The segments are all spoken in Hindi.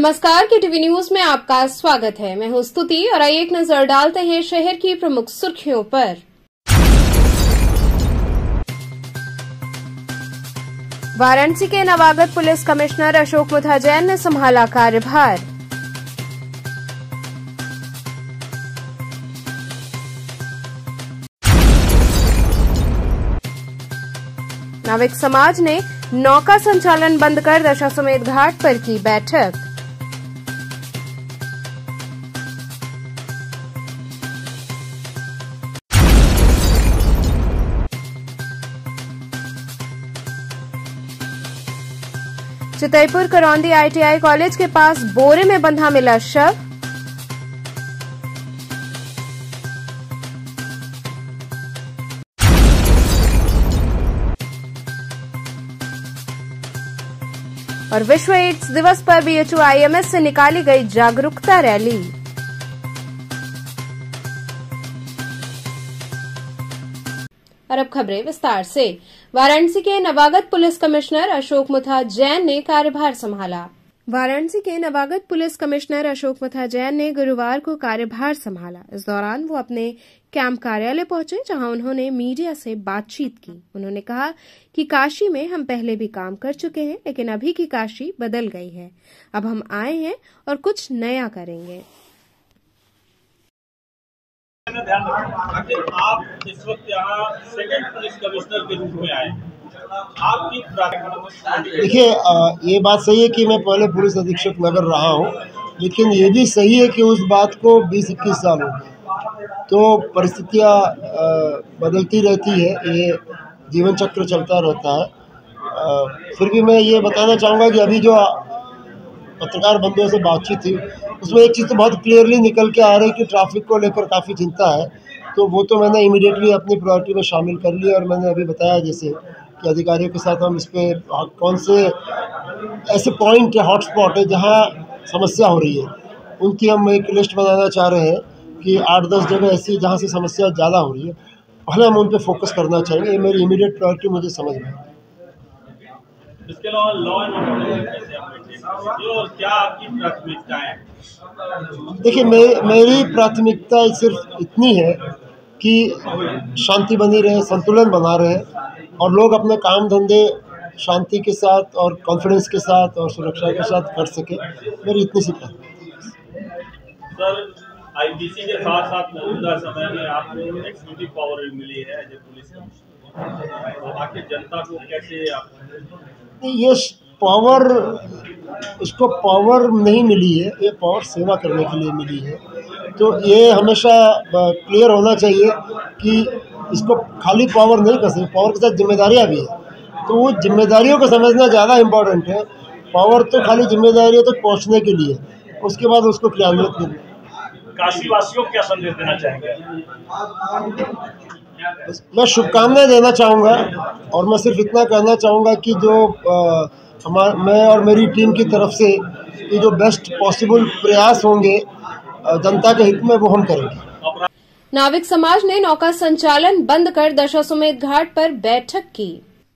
नमस्कार, KTV न्यूज में आपका स्वागत है। मैं हूं स्तुति और आइए एक नजर डालते हैं शहर की प्रमुख सुर्खियों पर। वाराणसी के नवागत पुलिस कमिश्नर अशोक मुथा जैन ने संभाला कार्यभार। नाविक समाज ने नौका संचालन बंद कर दशाश्वमेध घाट पर की बैठक। चितईपुर करौंदी ITI कॉलेज के पास बोरे में बंधा मिला शव। और विश्व एड्स दिवस पर BHU IMS से निकाली गई जागरूकता रैली। और अब खबरें विस्तार से। वाराणसी के नवागत पुलिस कमिश्नर अशोक मुथा जैन ने कार्यभार संभाला। वाराणसी के नवागत पुलिस कमिश्नर अशोक मुथा जैन ने गुरुवार को कार्यभार संभाला। इस दौरान वो अपने कैंप कार्यालय पहुंचे, जहां उन्होंने मीडिया से बातचीत की। उन्होंने कहा कि काशी में हम पहले भी काम कर चुके हैं, लेकिन अभी की काशी बदल गई है। अब हम आए हैं और कुछ नया करेंगे। आप इस वक्त यहाँ सेकंड पुलिस कमिश्नर के रूप में आए, आपकी देखिए, ये बात सही है कि मैं पहले पुलिस अधीक्षक नगर रहा हूँ, लेकिन ये भी सही है कि उस बात को 20-21 साल हो गए, तो परिस्थितियाँ बदलती रहती है, ये जीवन चक्र चलता रहता है। फिर भी मैं ये बताना चाहूँगा कि अभी जो पत्रकार बंधुओं से बातचीत थी, उसमें एक चीज़ तो बहुत क्लियरली निकल के आ रही है कि ट्रैफिक को लेकर काफ़ी चिंता है। तो वो तो मैंने इमीडिएटली अपनी प्रायोरिटी में शामिल कर लिया, और मैंने अभी बताया जैसे कि अधिकारियों के साथ हम इस पर कौन से ऐसे पॉइंट हॉटस्पॉट है जहाँ समस्या हो रही है, उनकी हम एक लिस्ट बनाना चाह रहे हैं कि 8-10 जगह ऐसी जहाँ से समस्या ज़्यादा हो रही है, पहले हम उन पर फोकस करना चाहेंगे। ये मेरी इमीडिएट प्रायोरिटी मुझे समझ में। इसके अलावा लॉ एंड ऑर्डर कैसे और क्या आपकी प्राथमिकताएं हैं? देखिए, मेरी प्राथमिकता सिर्फ इतनी है कि शांति बनी रहे, संतुलन बना रहे, और लोग अपने काम धंधे शांति के साथ और कॉन्फिडेंस के साथ और सुरक्षा के साथ कर सके। मेरी इतनी सी सर, IPC के साथ साथ मौजूदा समय में आपको एक्जीक्यूटिव पावर मिली है एज ए पुलिस कमिश्नर, तो आखिर जनता को कैसे आप ये पावर, इसको पावर नहीं मिली है, ये पावर सेवा करने के लिए मिली है। तो ये हमेशा क्लियर होना चाहिए कि इसको खाली पावर नहीं कर सकते, पावर के साथ जिम्मेदारियाँ भी है। तो वो जिम्मेदारियों को समझना ज़्यादा इम्पोर्टेंट है। पावर तो खाली जिम्मेदारियों तक पहुँचने के लिए, उसके बाद उसको क्रियान्वित करना। काशी वासियों को क्या संदेश देना चाहेंगे? मैं शुभकामनाएं देना चाहूँगा, और मैं सिर्फ इतना कहना चाहूँगा कि जो मैं और मेरी टीम की तरफ से कि जो बेस्ट पॉसिबल प्रयास होंगे जनता के हित में, वो हम करेंगे। नाविक समाज ने नौका संचालन बंद कर दशाश्वमेध घाट पर बैठक की।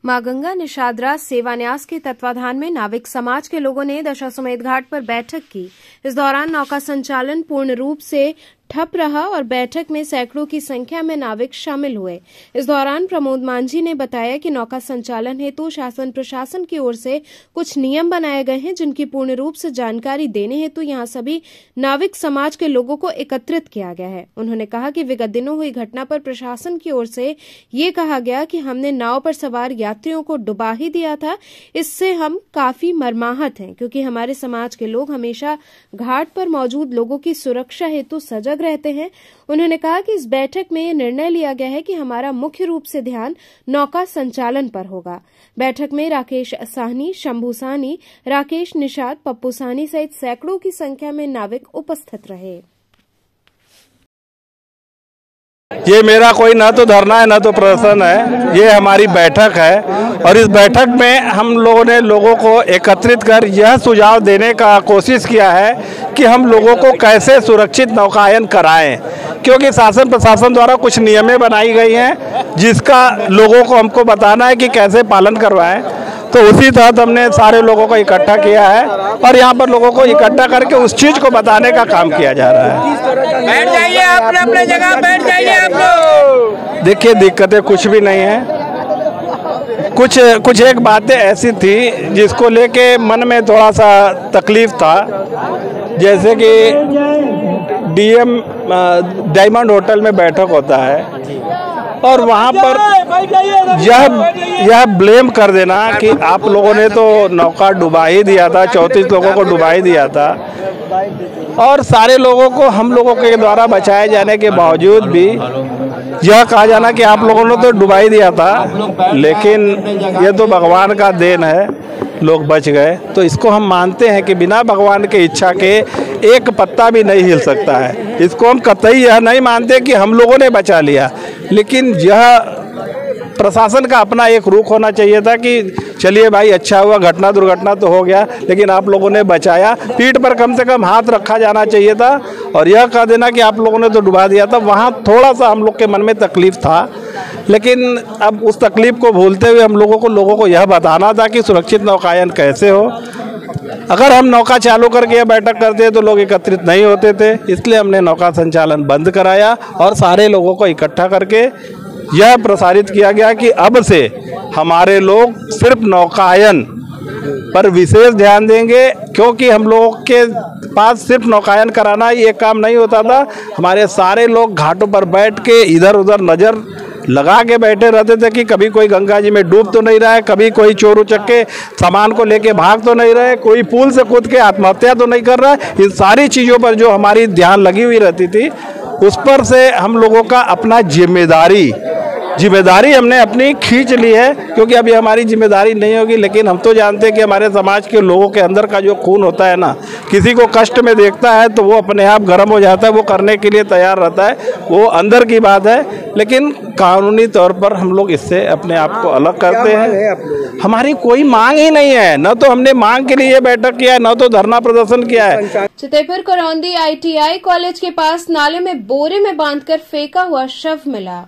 मां गंगा निषाद सेवान्यास के तत्वाधान में नाविक समाज के लोगों ने दशाश्वमेध घाट पर बैठक की। इस दौरान नौका संचालन पूर्ण रूप से ठप रहा और बैठक में सैकड़ों की संख्या में नाविक शामिल हुए। इस दौरान प्रमोद मांझी ने बताया कि नौका संचालन हेतु शासन प्रशासन की ओर से कुछ नियम बनाए गए हैं, जिनकी पूर्ण रूप से जानकारी देने हेतु यहां सभी नाविक समाज के लोगों को एकत्रित किया गया है। उन्होंने कहा कि विगत दिनों हुई घटना पर प्रशासन की ओर से ये कहा गया कि हमने नाव पर सवार यात्रियों को डुबा ही दिया था। इससे हम काफी मर्माहत हैं, क्योंकि हमारे समाज के लोग हमेशा घाट पर मौजूद लोगों की सुरक्षा हेतु सजग रहते हैं। उन्होंने कहा कि इस बैठक में निर्णय लिया गया है कि हमारा मुख्य रूप से ध्यान नौका संचालन पर होगा। बैठक में राकेश साहनी, शंभू साहनी, राकेश निषाद, पप्पू साहनी सहित सैकड़ों की संख्या में नाविक उपस्थित रहे। ये मेरा कोई ना तो धरना है ना तो प्रदर्शन है, ये हमारी बैठक है। और इस बैठक में हम लोगों ने लोगों को एकत्रित कर यह सुझाव देने का कोशिश किया है कि हम लोगों को कैसे सुरक्षित नौकायन कराएं, क्योंकि शासन प्रशासन द्वारा कुछ नियमें बनाई गई हैं जिसका लोगों को हमको बताना है कि कैसे पालन करवाएं। तो उसी तहत हमने सारे लोगों को इकट्ठा किया है और यहाँ पर लोगों को इकट्ठा करके उस चीज़ को बताने का काम किया जा रहा है। बैठ जाइए, अपने अपने जगह बैठ जाइए आप लोग। देखिए, दिक्कतें कुछ भी नहीं है। कुछ एक बातें ऐसी थी जिसको लेके मन में थोड़ा सा तकलीफ था, जैसे कि डीएम डायमंड होटल में बैठक होता है और वहाँ पर यह ब्लेम कर देना कि आप लोगों ने तो नौका डुबा ही दिया था, 34 लोगों को डुबा ही दिया था और सारे लोगों को हम लोगों के द्वारा बचाए जाने के बावजूद भी यह कहा जाना कि आप लोगों ने तो डुबा ही दिया था, लेकिन ये तो भगवान का देन है, लोग बच गए। तो इसको हम मानते हैं कि बिना भगवान के इच्छा के एक पत्ता भी नहीं हिल सकता है। इसको हम कतई यह नहीं मानते कि हम लोगों ने बचा लिया, लेकिन यह प्रशासन का अपना एक रुख होना चाहिए था कि चलिए भाई, अच्छा हुआ, घटना दुर्घटना तो हो गया, लेकिन आप लोगों ने बचाया। पीठ पर कम से कम हाथ रखा जाना चाहिए था और यह कह देना कि आप लोगों ने तो डुबा दिया था, वहाँ थोड़ा सा हम लोग के मन में तकलीफ था। लेकिन अब उस तकलीफ को भूलते हुए हम लोगों को यह बताना था कि सुरक्षित नौकायन कैसे हो। अगर हम नौका चालू करके बैठक करते तो लोग एकत्रित नहीं होते थे, इसलिए हमने नौका संचालन बंद कराया और सारे लोगों को इकट्ठा करके यह प्रसारित किया गया कि अब से हमारे लोग सिर्फ नौकायन पर विशेष ध्यान देंगे, क्योंकि हम लोगों के पास सिर्फ नौकायन कराना ही एक काम नहीं होता था। हमारे सारे लोग घाटों पर बैठ के इधर उधर नज़र लगा के बैठे रहते थे कि कभी कोई गंगा जी में डूब तो नहीं रहा है, कभी कोई चोर उचक के सामान को लेके भाग तो नहीं रहे, कोई पुल से कूद के आत्महत्या तो नहीं कर रहा है। इन सारी चीज़ों पर जो हमारी ध्यान लगी हुई रहती थी, उस पर से हम लोगों का अपना जिम्मेदारी हमने अपनी खींच ली है, क्योंकि अभी हमारी जिम्मेदारी नहीं होगी। लेकिन हम तो जानते हैं कि हमारे समाज के लोगों के अंदर का जो खून होता है ना, किसी को कष्ट में देखता है तो वो अपने आप गर्म हो जाता है, वो करने के लिए तैयार रहता है, वो अंदर की बात है। लेकिन कानूनी तौर पर हम लोग इससे अपने आप को अलग करते हैं। हमारी कोई मांग ही नहीं है, न तो हमने मांग के लिए बैठक किया है, न तो धरना प्रदर्शन किया है। चितईपुर करौंदी ITI कॉलेज के पास नाले में बोरे में बांधकर फेंका हुआ शव मिला।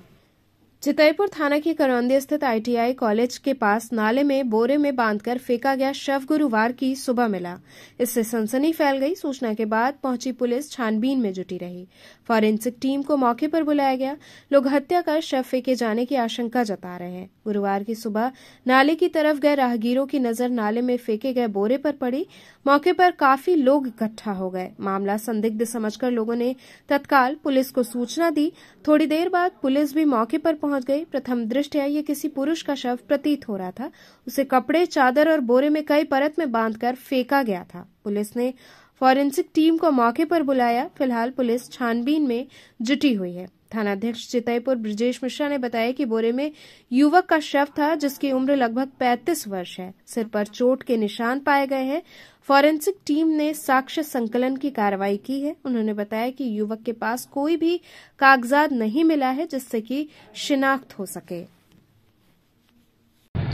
चितईपुर थाना की करौंदी स्थित ITI कॉलेज के पास नाले में बोरे में बांधकर फेंका गया शव गुरुवार की सुबह मिला। इससे सनसनी फैल गई। सूचना के बाद पहुंची पुलिस छानबीन में जुटी रही। फॉरेंसिक टीम को मौके पर बुलाया गया। लोग हत्या कर शव फेंके जाने की आशंका जता रहे हैं। गुरुवार की सुबह नाले की तरफ गए राहगीरों की नजर नाले में फेंके गए बोरे पर पड़ी। मौके पर काफी लोग इकट्ठा हो गए। मामला संदिग्ध समझकर लोगों ने तत्काल पुलिस को सूचना दी। थोड़ी देर बाद पुलिस भी मौके पर पहुंच गई। प्रथम दृष्टया ये किसी पुरुष का शव प्रतीत हो रहा था। उसे कपड़े, चादर और बोरे में कई परत में बांधकर फेंका गया था। पुलिस ने फॉरेंसिक टीम को मौके पर बुलाया। फिलहाल पुलिस छानबीन में जुटी हुई है। थानाध्यक्ष चितईपुर ब्रजेश मिश्रा ने बताया कि बोरे में युवक का शव था, जिसकी उम्र लगभग 35 वर्ष है। सिर पर चोट के निशान पाए गए हैं। फॉरेंसिक टीम ने साक्ष्य संकलन की कार्रवाई की है। उन्होंने बताया कि युवक के पास कोई भी कागजात नहीं मिला है जिससे कि शिनाख्त हो सके।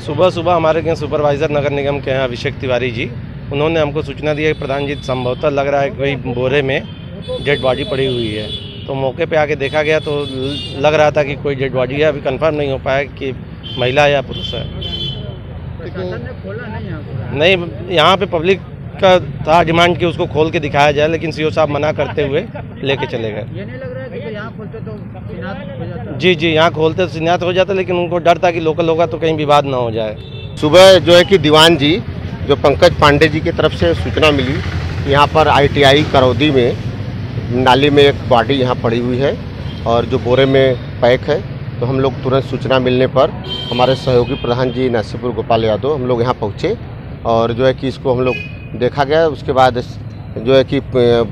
सुबह हमारे यहाँ सुपरवाइजर नगर निगम के हैं अभिषेक तिवारी जी, उन्होंने हमको सूचना दी है कि प्रधान जी संभवतः लग रहा है कोई बोरे में डेड बॉडी पड़ी हुई है। तो मौके पे आके देखा गया तो लग रहा था कि कोई डेड बॉडी है। अभी कंफर्म नहीं हो पाया कि महिला या पुरुष है। नहीं, यहाँ पे पब्लिक का था डिमांड कि उसको खोल के दिखाया जाए, लेकिन सीओ साहब मना करते हुए लेके चले गए। ये नहीं लग रहा है कि यहाँ खोलते तो शिनाख्त हो जाता? जी, यहाँ खोलते तो शिनाख्त हो जाता, लेकिन उनको डर था कि लोकल होगा तो कहीं विवाद ना हो जाए। सुबह जो है कि दीवान जी जो पंकज पांडे जी की तरफ से सूचना मिली, यहाँ पर ITI करौदी में नाली में एक बॉडी यहाँ पड़ी हुई है और जो बोरे में पैक है। तो हम लोग तुरंत सूचना मिलने पर हमारे सहयोगी प्रधान जी नासीपुर गोपाल यादव हम लोग यहाँ पहुँचे और जो है कि इसको हम लोग देखा गया। उसके बाद जो है कि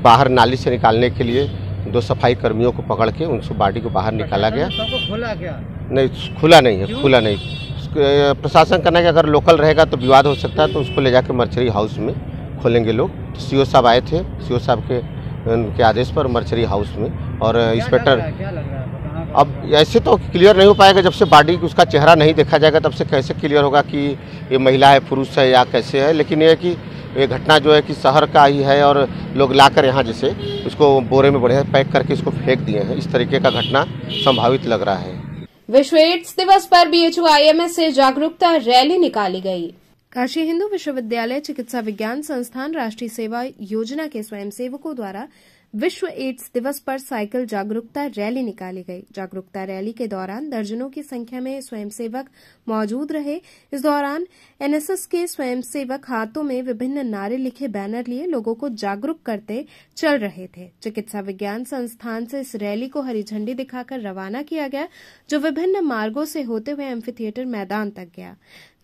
बाहर नाली से निकालने के लिए 2 सफाई कर्मियों को पकड़ के उनसे बॉडी को बाहर निकाला गया। खुला क्या? नहीं, खुला नहीं है, खुला नहीं। प्रशासन कहना है कि अगर लोकल रहेगा तो विवाद हो सकता है, तो उसको ले जाकर मर्चरी हाउस में खोलेंगे लोग। तो CO साहब आए थे, CO साहब के आदेश पर मर्चरी हाउस में। और इंस्पेक्टर अब ऐसे तो क्लियर नहीं हो पाएगा जब से बॉडी उसका चेहरा नहीं देखा जाएगा, तब से कैसे क्लियर होगा कि ये महिला है, पुरुष है या कैसे है। लेकिन ये है कि ये घटना जो है कि शहर का ही है और लोग लाकर यहाँ जैसे उसको बोरे में बढ़िया पैक करके इसको फेंक दिए हैं। इस तरीके का घटना संभावित लग रहा है। विश्व एड्स दिवस पर BHU IMS से जागरूकता रैली निकाली गई। काशी हिंदू विश्वविद्यालय चिकित्सा विज्ञान संस्थान राष्ट्रीय सेवा योजना के स्वयंसेवकों द्वारा विश्व एड्स दिवस पर साइकिल जागरूकता रैली निकाली गई। जागरूकता रैली के दौरान दर्जनों की संख्या में स्वयंसेवक मौजूद रहे। इस दौरान एनएसएस के स्वयंसेवक हाथों में विभिन्न नारे लिखे बैनर लिए लोगों को जागरूक करते चल रहे थे। चिकित्सा विज्ञान संस्थान से इस रैली को हरी झंडी दिखाकर रवाना किया गया, जो विभिन्न मार्गों से होते हुए एम्फी थिएटर मैदान तक गया,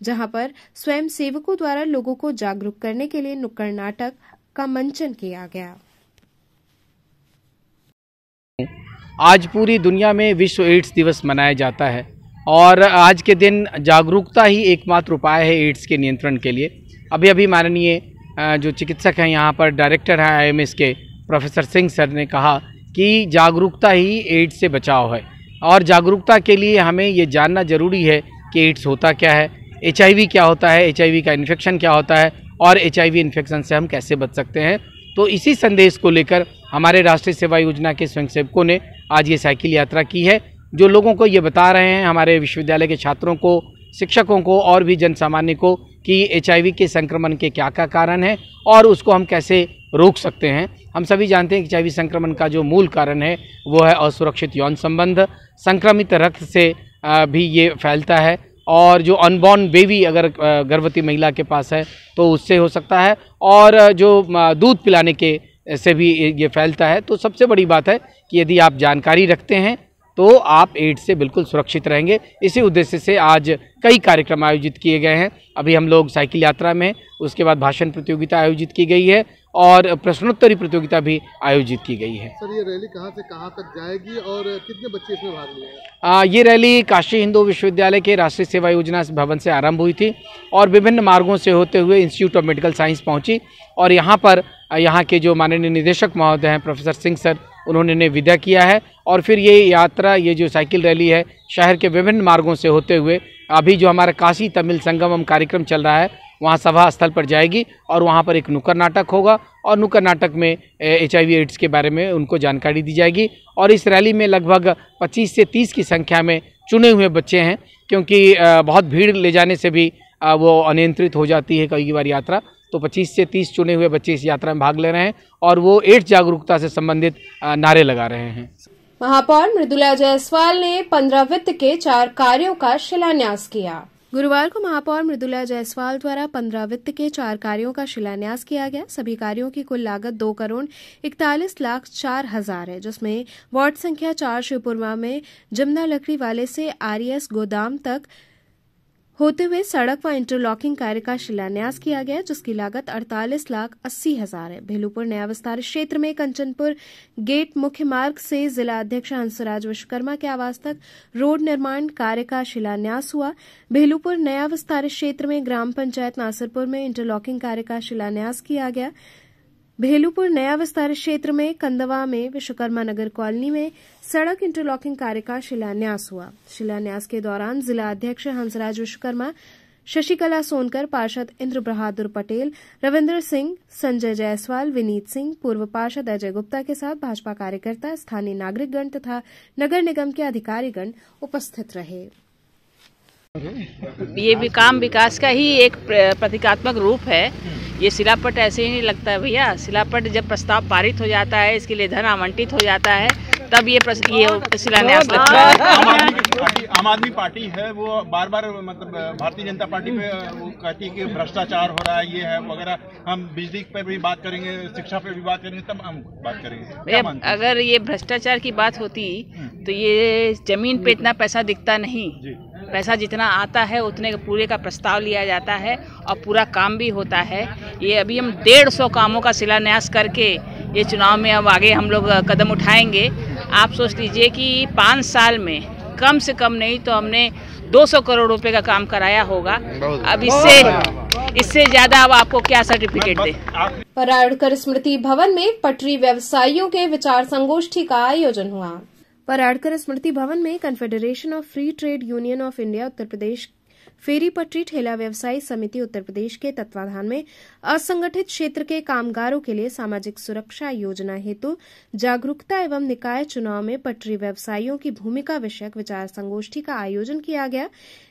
जहां पर स्वयंसेवकों द्वारा लोगों को जागरूक करने के लिए नुक्कड़ नाटक का मंचन किया गया। आज पूरी दुनिया में विश्व एड्स दिवस मनाया जाता है और आज के दिन जागरूकता ही एकमात्र उपाय है एड्स के नियंत्रण के लिए। अभी माननीय जो चिकित्सक हैं, यहाँ पर डायरेक्टर हैं आईएमएस के प्रोफेसर सिंह सर ने कहा कि जागरूकता ही एड्स से बचाव है और जागरूकता के लिए हमें ये जानना जरूरी है कि एड्स होता क्या है, एचआईवी क्या होता है, एचआईवी का इन्फेक्शन क्या होता है और एचआईवी इन्फेक्शन से हम कैसे बच सकते हैं। तो इसी संदेश को लेकर हमारे राष्ट्रीय सेवा योजना के स्वयंसेवकों ने आज ये साइकिल यात्रा की है, जो लोगों को ये बता रहे हैं, हमारे विश्वविद्यालय के छात्रों को, शिक्षकों को और भी जन सामान्य को, कि एचआईवी के संक्रमण के क्या क्या कारण हैं और उसको हम कैसे रोक सकते हैं। हम सभी जानते हैं कि एचआईवी संक्रमण का जो मूल कारण है वो है असुरक्षित यौन संबंध। संक्रमित रक्त से भी ये फैलता है और जो अनबॉर्न बेबी अगर गर्भवती महिला के पास है तो उससे हो सकता है, और जो दूध पिलाने के से भी ये फैलता है। तो सबसे बड़ी बात है कि यदि आप जानकारी रखते हैं तो आप एड्स से बिल्कुल सुरक्षित रहेंगे। इसी उद्देश्य से आज कई कार्यक्रम आयोजित किए गए हैं। अभी हम लोग साइकिल यात्रा में, उसके बाद भाषण प्रतियोगिता आयोजित की गई है और प्रश्नोत्तरी प्रतियोगिता भी आयोजित की गई है। सर, ये रैली कहाँ से कहाँ तक जाएगी और कितने बच्चे इसमें भाग लिए? ये रैली काशी हिंदू विश्वविद्यालय के राष्ट्रीय सेवा योजना भवन से आरंभ हुई थी और विभिन्न मार्गों से होते हुए इंस्टीट्यूट ऑफ मेडिकल साइंस पहुंची और यहाँ पर यहाँ के जो माननीय निदेशक महोदय हैं प्रोफेसर सिंह सर, उन्होंने विदा किया है और फिर ये यात्रा, ये जो साइकिल रैली है, शहर के विभिन्न मार्गों से होते हुए अभी जो हमारा काशी तमिल संगमम कार्यक्रम चल रहा है वहाँ सभा स्थल पर जाएगी और वहाँ पर एक नुक्कड़ नाटक होगा और नुक्कड़ नाटक में एचआईवी एड्स के बारे में उनको जानकारी दी जाएगी। और इस रैली में लगभग 25 से 30 की संख्या में चुने हुए बच्चे हैं, क्योंकि बहुत भीड़ ले जाने से भी वो अनियंत्रित हो जाती है कई बार यात्रा। तो 25 से 30 चुने हुए बच्चे इस यात्रा में भाग ले रहे हैं और वो एड्स जागरूकता से संबंधित नारे लगा रहे हैं। महापौर मृदुला जायसवाल ने 15 वित्त के 4 कार्यों का शिलान्यास किया। गुरुवार को महापौर मृदुला जायसवाल द्वारा 15 वित्त के 4 कार्यों का शिलान्यास किया गया। सभी कार्यों की कुल लागत 2,41,04,000 है, जिसमें वार्ड संख्या 4 शिवपुरमा में जमुना लकड़ी वाले से आरएस गोदाम तक होते हुए सड़क व इंटरलॉकिंग कार्य का शिलान्यास किया गया, जिसकी लागत 48,80,000 है। भेलूपुर नया विस्तार क्षेत्र में कंचनपुर गेट मुख्य मार्ग से जिला अध्यक्ष हंसराज विश्वकर्मा के आवास तक रोड निर्माण कार्य का शिलान्यास हुआ। भेलूपुर नया विस्तार क्षेत्र में ग्राम पंचायत नासिरपुर में इंटरलॉकिंग कार्य का शिलान्यास किया गया। भेलूपुर नया विस्तार क्षेत्र में कंदवा में विश्वकर्मा नगर कॉलोनी में सड़क इंटरलॉकिंग कार्य का शिलान्यास हुआ। शिलान्यास के दौरान जिला अध्यक्ष हंसराज विश्वकर्मा, शशिकला सोनकर, पार्षद इंद्र बहादुर पटेल, रविंद्र सिंह, संजय जायसवाल, विनीत सिंह, पूर्व पार्षद अजय गुप्ता के साथ भाजपा कार्यकर्ता, स्थानीय नागरिकगण तथा नगर निगम के अधिकारीगण उपस्थित रहे। ये भी काम विकास का ही एक प्रतीकात्मक रूप है। ये शिलापट ऐसे ही नहीं लगता है भैया। शिलापट जब प्रस्ताव पारित हो जाता है, इसके लिए धन आवंटित हो जाता है, तब ये शिलान्यास लगता है। आम आदमी पार्टी है, वो बार बार मतलब भारतीय जनता पार्टी पे वो कहती है कि भ्रष्टाचार हो रहा है, ये है वगैरह। हम बिजली पे भी बात करेंगे, शिक्षा पे भी बात करेंगे, तब हम बात करेंगे। अगर ये भ्रष्टाचार की बात होती तो ये जमीन पे इतना पैसा दिखता नहीं। पैसा जितना आता है उतने पूरे का प्रस्ताव लिया जाता है और पूरा काम भी होता है। ये अभी हम 150 कामों का शिलान्यास करके ये चुनाव में अब आगे हम लोग कदम उठाएंगे। आप सोच लीजिए कि 5 साल में कम से कम नहीं तो हमने 200 करोड़ रुपए का काम कराया होगा। अब इससे ज्यादा अब आपको क्या सर्टिफिकेट दे। पराड़कर स्मृति भवन में पटरी व्यवसायियों के विचार संगोष्ठी का आयोजन हुआ। पराड़कर स्मृति भवन में confederation of free trade union of India Uttar Pradesh, फेरी पटरी ठेला व्यवसायी समिति उत्तर प्रदेश के तत्वाधान में असंगठित क्षेत्र के कामगारों के लिए सामाजिक सुरक्षा योजना हेतु जागरूकता एवं निकाय चुनाव में पटरी व्यवसायियों की भूमिका विषयक विचार संगोष्ठी का आयोजन किया गया।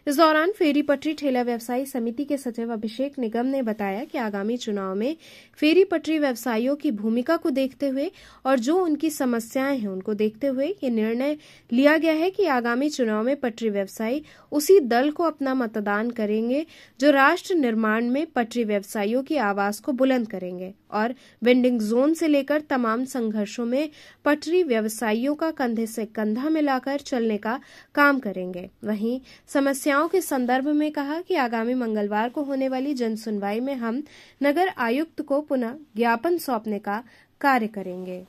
इस दौरान फेरी पटरी ठेला व्यवसायी समिति के सचिव अभिषेक निगम ने बताया कि आगामी चुनाव में फेरी पटरी व्यवसायियों की भूमिका को देखते हुए और जो उनकी समस्याएं हैं उनको देखते हुए ये निर्णय लिया गया है कि आगामी चुनाव में पटरी व्यवसायी उसी दल को अपना मतदान करेंगे जो राष्ट्र निर्माण में पटरी व्यवसायियों की आवाज को बुलंद करेंगे और वेंडिंग जोन से लेकर तमाम संघर्षों में पटरी व्यवसायियों का कंधे से कंधा मिलाकर चलने का काम करेंगे। वहीं समस्याओं के संदर्भ में कहा कि आगामी मंगलवार को होने वाली जन सुनवाई में हम नगर आयुक्त को पुनः ज्ञापन सौंपने का कार्य करेंगे।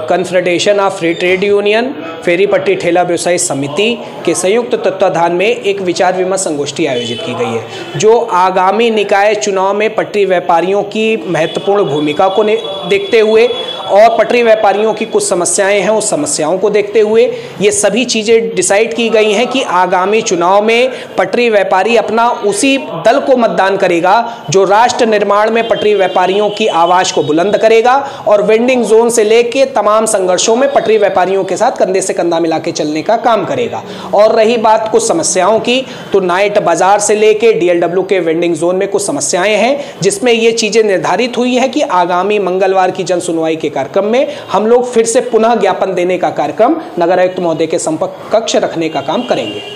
Confederation of free trade union फेरी पट्टी ठेला व्यवसायी समिति के संयुक्त तत्वाधान में एक विचार विमर्श संगोष्ठी आयोजित की गई है जो आगामी निकाय चुनाव में पटरी व्यापारियों की महत्वपूर्ण भूमिका को देखते हुए और पटरी व्यापारियों की कुछ समस्याएं हैं, उस समस्याओं को देखते हुए ये सभी चीज़ें डिसाइड की गई हैं कि आगामी चुनाव में पटरी व्यापारी अपना उसी दल को मतदान करेगा जो राष्ट्र निर्माण में पटरी व्यापारियों की आवाज़ को बुलंद करेगा और वेंडिंग जोन से लेके तमाम संघर्षों में पटरी व्यापारियों के साथ कंधे से कंधा मिला के चलने का काम करेगा। और रही बात कुछ समस्याओं की, तो नाइट बाजार से लेके डीएलडब्ल्यू के वेंडिंग जोन में कुछ समस्याएं हैं जिसमें ये चीज़ें निर्धारित हुई है कि आगामी मंगलवार की जन सुनवाई के कार्यक्रम में हम लोग फिर से पुनः ज्ञापन देने का कार्यक्रम नगर आयुक्त महोदय के संपर्क कक्ष रखने का काम करेंगे।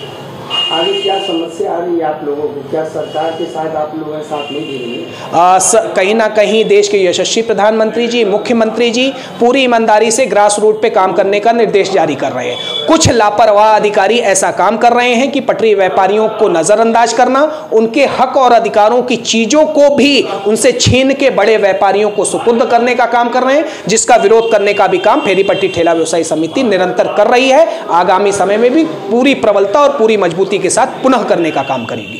आगे क्या समस्या आ रही है आप लोगों को? क्या सरकार के साथ आप लोगों के साथ नहीं दे रही है? कहीं ना कहीं देश के यशस्वी प्रधानमंत्री जी, मुख्यमंत्री जी पूरी ईमानदारी से ग्रास रूट पे काम करने का निर्देश जारी कर रहे हैं। कुछ लापरवाह अधिकारी ऐसा काम कर रहे हैं कि पटरी व्यापारियों को नजरअंदाज करना, उनके हक और अधिकारों की चीजों को भी उनसे छीन के बड़े व्यापारियों को सुपुर्द करने का काम कर रहे हैं, जिसका विरोध करने का भी काम फेरी पट्टी ठेला व्यवसायी समिति निरंतर कर रही है। आगामी समय में भी पूरी प्रबलता और पूरी मजबूती के साथ पुनः करने का काम करेगी।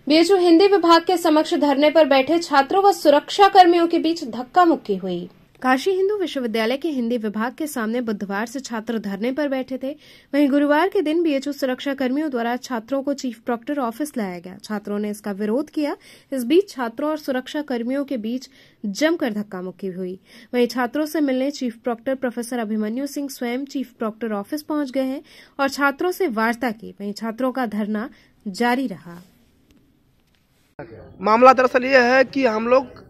बीएचयू हिंदी विभाग के समक्ष धरने पर बैठे छात्रों व सुरक्षा कर्मियों के बीच धक्का मुक्की हुई। काशी हिंदू विश्वविद्यालय के हिंदी विभाग के सामने बुधवार से छात्र धरने पर बैठे थे। वहीं गुरुवार के दिन बीएचयू सुरक्षा कर्मियों द्वारा छात्रों को चीफ प्रॉक्टर ऑफिस लाया गया। छात्रों ने इसका विरोध किया। इस बीच छात्रों और सुरक्षा कर्मियों के बीच जमकर धक्का मुक्की हुई। वहीं छात्रों से मिलने chief proctor professor Abhimanyu Singh स्वयं चीफ प्रॉक्टर ऑफिस पहुंच गए हैं और छात्रों से वार्ता की। वहीं छात्रों का धरना जारी रहा। मामला दरअसल ये है कि हम लोग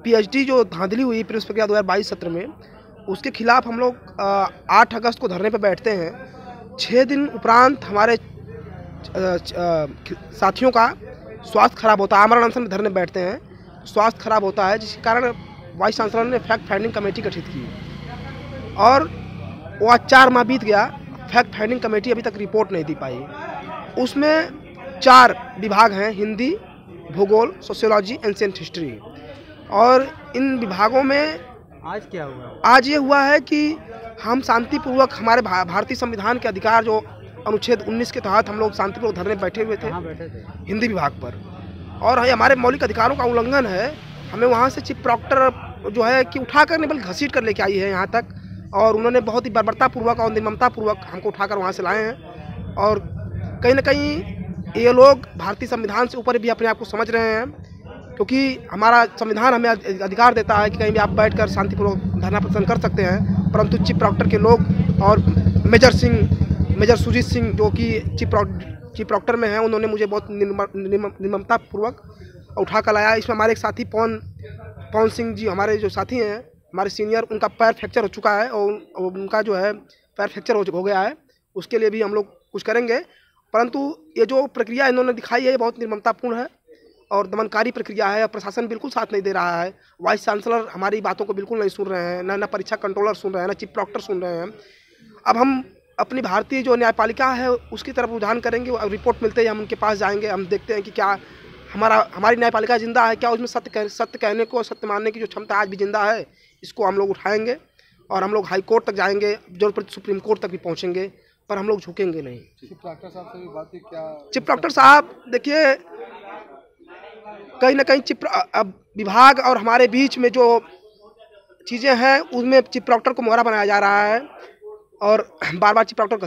पीएचडी जो धांधली हुई प्रवेश प्रक्रिया 2022 सत्र में, उसके खिलाफ हम लोग 8 अगस्त को धरने पर बैठते हैं। 6 दिन उपरांत हमारे साथियों का स्वास्थ्य खराब होता है। आमरण अनशन में धरने बैठते हैं, स्वास्थ्य खराब होता है, जिसके कारण वाइस चांसलर ने फैक्ट फाइंडिंग कमेटी गठित की और वो आज 4 माह बीत गया। फैक्ट फाइंडिंग कमेटी अभी तक रिपोर्ट नहीं दी पाई। उसमें 4 विभाग हैं, हिंदी, भूगोल, सोशियोलॉजी, एंशिएंट हिस्ट्री। और इन विभागों में आज क्या हुआ? आज ये हुआ है कि हम शांतिपूर्वक हमारे भारतीय संविधान के अधिकार जो अनुच्छेद 19 के तहत हम लोग शांतिपूर्वक धरने बैठे हुए थे हिंदी विभाग पर, और हमारे मौलिक अधिकारों का उल्लंघन है। हमें वहाँ से चीफ प्रॉक्टर जो है कि उठा कर नहीं बल्कि घसीट कर लेके आई है यहाँ तक, और उन्होंने बहुत ही बर्बरतापूर्वक और निर्ममतापूर्वक हमको उठाकर वहाँ से लाए हैं। और कहीं ना कहीं ये लोग भारतीय संविधान से ऊपर भी अपने आप को समझ रहे हैं, क्योंकि हमारा संविधान हमें अधिकार देता है कि कहीं भी आप बैठकर शांतिपूर्वक धरना प्रदर्शन कर सकते हैं। परंतु चीफ प्रॉक्टर के लोग और मेजर सुजीत सिंह जो कि चीफ प्रॉक्टर में हैं, उन्होंने मुझे बहुत निर्ममतापूर्वक उठा कर लाया। इसमें हमारे एक साथी पवन सिंह जी, हमारे जो साथी हैं, हमारे सीनियर, उनका पैर फ्रैक्चर हो चुका है और उनका जो है पैर फ्रैक्चर हो गया है। उसके लिए भी हम लोग कुछ करेंगे। परंतु ये जो प्रक्रिया इन्होंने दिखाई है ये बहुत निर्ममतापूर्ण है और दमनकारी प्रक्रिया है। प्रशासन बिल्कुल साथ नहीं दे रहा है। वाइस चांसलर हमारी बातों को बिल्कुल नहीं सुन रहे हैं, ना परीक्षा कंट्रोलर सुन रहे हैं, ना चीफ प्रॉक्टर सुन रहे हैं। अब हम अपनी भारतीय जो न्यायपालिका है उसकी तरफ रुझान करेंगे। अब रिपोर्ट मिलते ही हम उनके पास जाएंगे, हम देखते हैं कि क्या हमारी न्यायपालिका जिंदा है, क्या उसमें सत्य कहने को, सत्य मानने की जो क्षमता आज भी जिंदा है, इसको हम लोग उठाएंगे और हम लोग हाई कोर्ट तक जाएंगे, जरूरत पड़े सुप्रीम कोर्ट तक भी पहुँचेंगे, पर हम लोग झुकेंगे नहीं। चीफ प्रॉक्टर साहब से भी बात की क्या? चीफ प्रॉक्टर साहब देखिए, कहीं ना कहीं अब विभाग और हमारे बीच में जो चीज़ें हैं उसमें चीफ प्रॉक्टर को मोहरा बनाया जा रहा है और बार बार चीफ प्रॉक्टर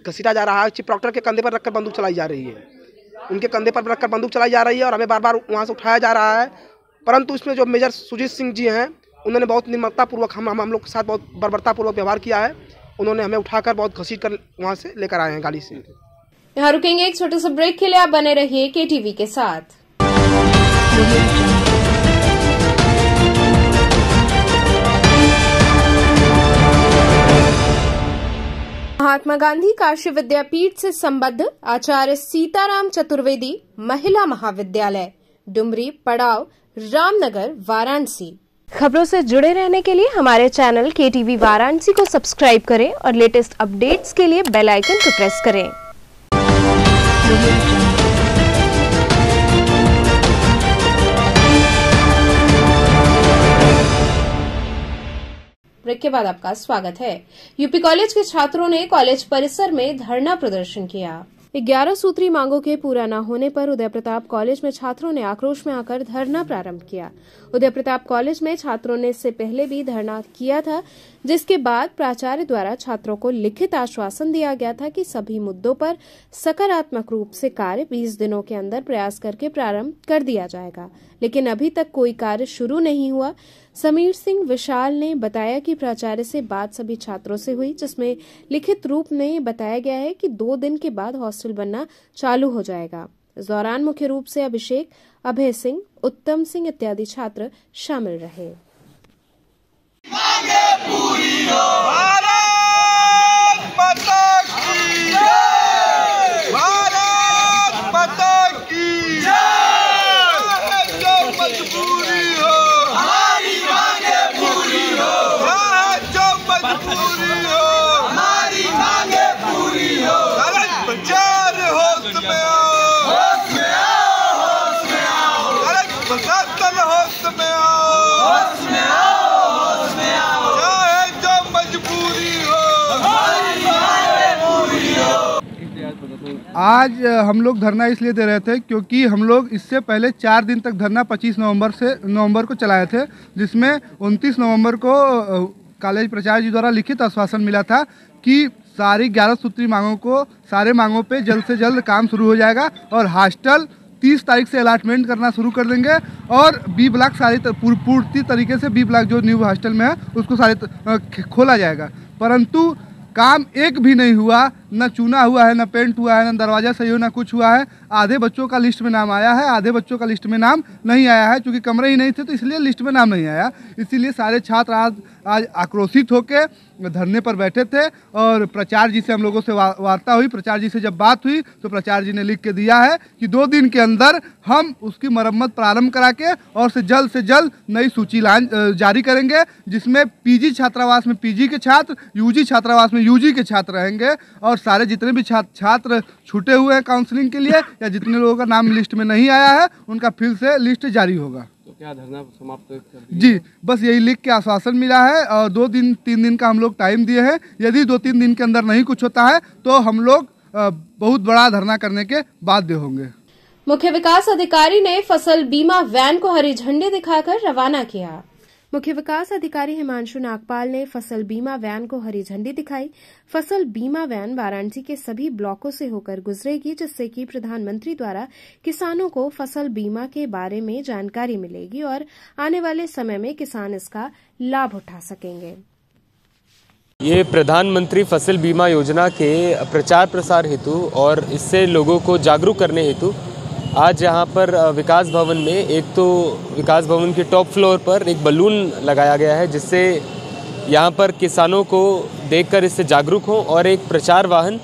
घसीटा जा रहा है। चीफ प्रॉक्टर के कंधे पर रखकर बंदूक चलाई जा रही है। उनके कंधे पर रखकर बंदूक चलाई जा रही है और हमें बार बार वहाँ से उठाया जा रहा है। परंतु इसमें जो मेजर सुजीत सिंह जी हैं, उन्होंने बहुत निर्ममतापूर्वक हम लोग के साथ बहुत बर्बरतापूर्वक व्यवहार किया है। उन्होंने हमें उठाकर बहुत घसीट कर वहाँ से लेकर आए हैं गाड़ी से। यहाँ रुकेंगे एक छोटे से ब्रेक के लिए, आप बने रहिए KTV के साथ। महात्मा गांधी काशी विद्यापीठ से संबद्ध आचार्य सीताराम चतुर्वेदी महिला महाविद्यालय, डुमरी, पड़ाव, रामनगर, वाराणसी। खबरों से जुड़े रहने के लिए हमारे चैनल KTV वाराणसी को सब्सक्राइब करें और लेटेस्ट अपडेट्स के लिए बेल आइकन को प्रेस करें। ब्रेक के बाद आपका स्वागत है। यूपी कॉलेज के छात्रों ने कॉलेज परिसर में धरना प्रदर्शन किया। 11 सूत्री मांगों के पूरा न होने पर उदय प्रताप कॉलेज में छात्रों ने आक्रोश में आकर धरना प्रारंभ किया। उदय प्रताप कॉलेज में छात्रों ने इससे पहले भी धरना किया था, जिसके बाद प्राचार्य द्वारा छात्रों को लिखित आश्वासन दिया गया था कि सभी मुद्दों पर सकारात्मक रूप से कार्य 20 दिनों के अंदर प्रयास करके प्रारंभ कर दिया जाएगा, लेकिन अभी तक कोई कार्य शुरू नहीं हुआ। समीर सिंह विशाल ने बताया कि प्राचार्य से बात सभी छात्रों से हुई, जिसमें लिखित रूप में बताया गया है कि 2 दिन के बाद हॉस्टल बनना चालू हो जाएगा। इस दौरान मुख्य रूप से अभिषेक, अभय सिंह, उत्तम सिंह इत्यादि छात्र शामिल रहे। आज हम लोग धरना इसलिए दे रहे थे क्योंकि हम लोग इससे पहले 4 दिन तक धरना 25 नवंबर को चलाए थे, जिसमें 29 नवंबर को कॉलेज प्राचार्य जी द्वारा लिखित आश्वासन मिला था कि सारी 11 सूत्री मांगों को सारे मांगों पे जल्द से जल्द काम शुरू हो जाएगा और हॉस्टल 30 तारीख से अलॉटमेंट करना शुरू कर देंगे और B ब्लॉक सारी पूर्ति तरीके से B ब्लॉक जो न्यू हॉस्टल में है उसको सारे खोला जाएगा। परंतु काम एक भी नहीं हुआ, न चूना हुआ है, न पेंट हुआ है, न दरवाज़ा सही हो, न कुछ हुआ है। आधे बच्चों का लिस्ट में नाम आया है, आधे बच्चों का लिस्ट में नाम नहीं आया है, क्योंकि कमरे ही नहीं थे तो इसलिए लिस्ट में नाम नहीं आया। इसीलिए सारे छात्र आज आक्रोशित होकर धरने पर बैठे थे और प्राचार्य जी से हम लोगों से वार्ता हुई। प्राचार्य जी से जब बात हुई तो प्राचार्य जी ने लिख के दिया है कि 2 दिन के अंदर हम उसकी मरम्मत प्रारंभ करा के और से जल्द नई सूची जारी करेंगे, जिसमें PG छात्रावास में PG के छात्र, UG छात्रावास में UG के छात्र रहेंगे और सारे जितने भी छात्र छूटे हुए हैं काउंसलिंग के लिए या जितने लोगों का नाम लिस्ट में नहीं आया है उनका फिर से लिस्ट जारी होगा। तो क्या धरना समाप्त कर जी, बस यही लिख के आश्वासन मिला है और 2-3 दिन का हम लोग टाइम दिए हैं। यदि 2-3 दिन के अंदर नहीं कुछ होता है तो हम लोग बहुत बड़ा धरना करने के बाध्य होंगे। मुख्य विकास अधिकारी ने फसल बीमा वैन को हरी झंडी दिखाकर रवाना किया। मुख्य विकास अधिकारी हिमांशु नागपाल ने फसल बीमा वैन को हरी झंडी दिखाई। फसल बीमा वैन वाराणसी के सभी ब्लॉकों से होकर गुजरेगी, जिससे कि प्रधानमंत्री द्वारा किसानों को फसल बीमा के बारे में जानकारी मिलेगी और आने वाले समय में किसान इसका लाभ उठा सकेंगे। ये प्रधानमंत्री फसल बीमा योजना के प्रचार प्रसार हेतु और इससे लोगों को जागरूक करने हेतु आज यहाँ पर विकास भवन में एक तो विकास भवन के टॉप फ्लोर पर एक बलून लगाया गया है, जिससे यहाँ पर किसानों को देखकर इससे जागरूक हों और एक प्रचार वाहन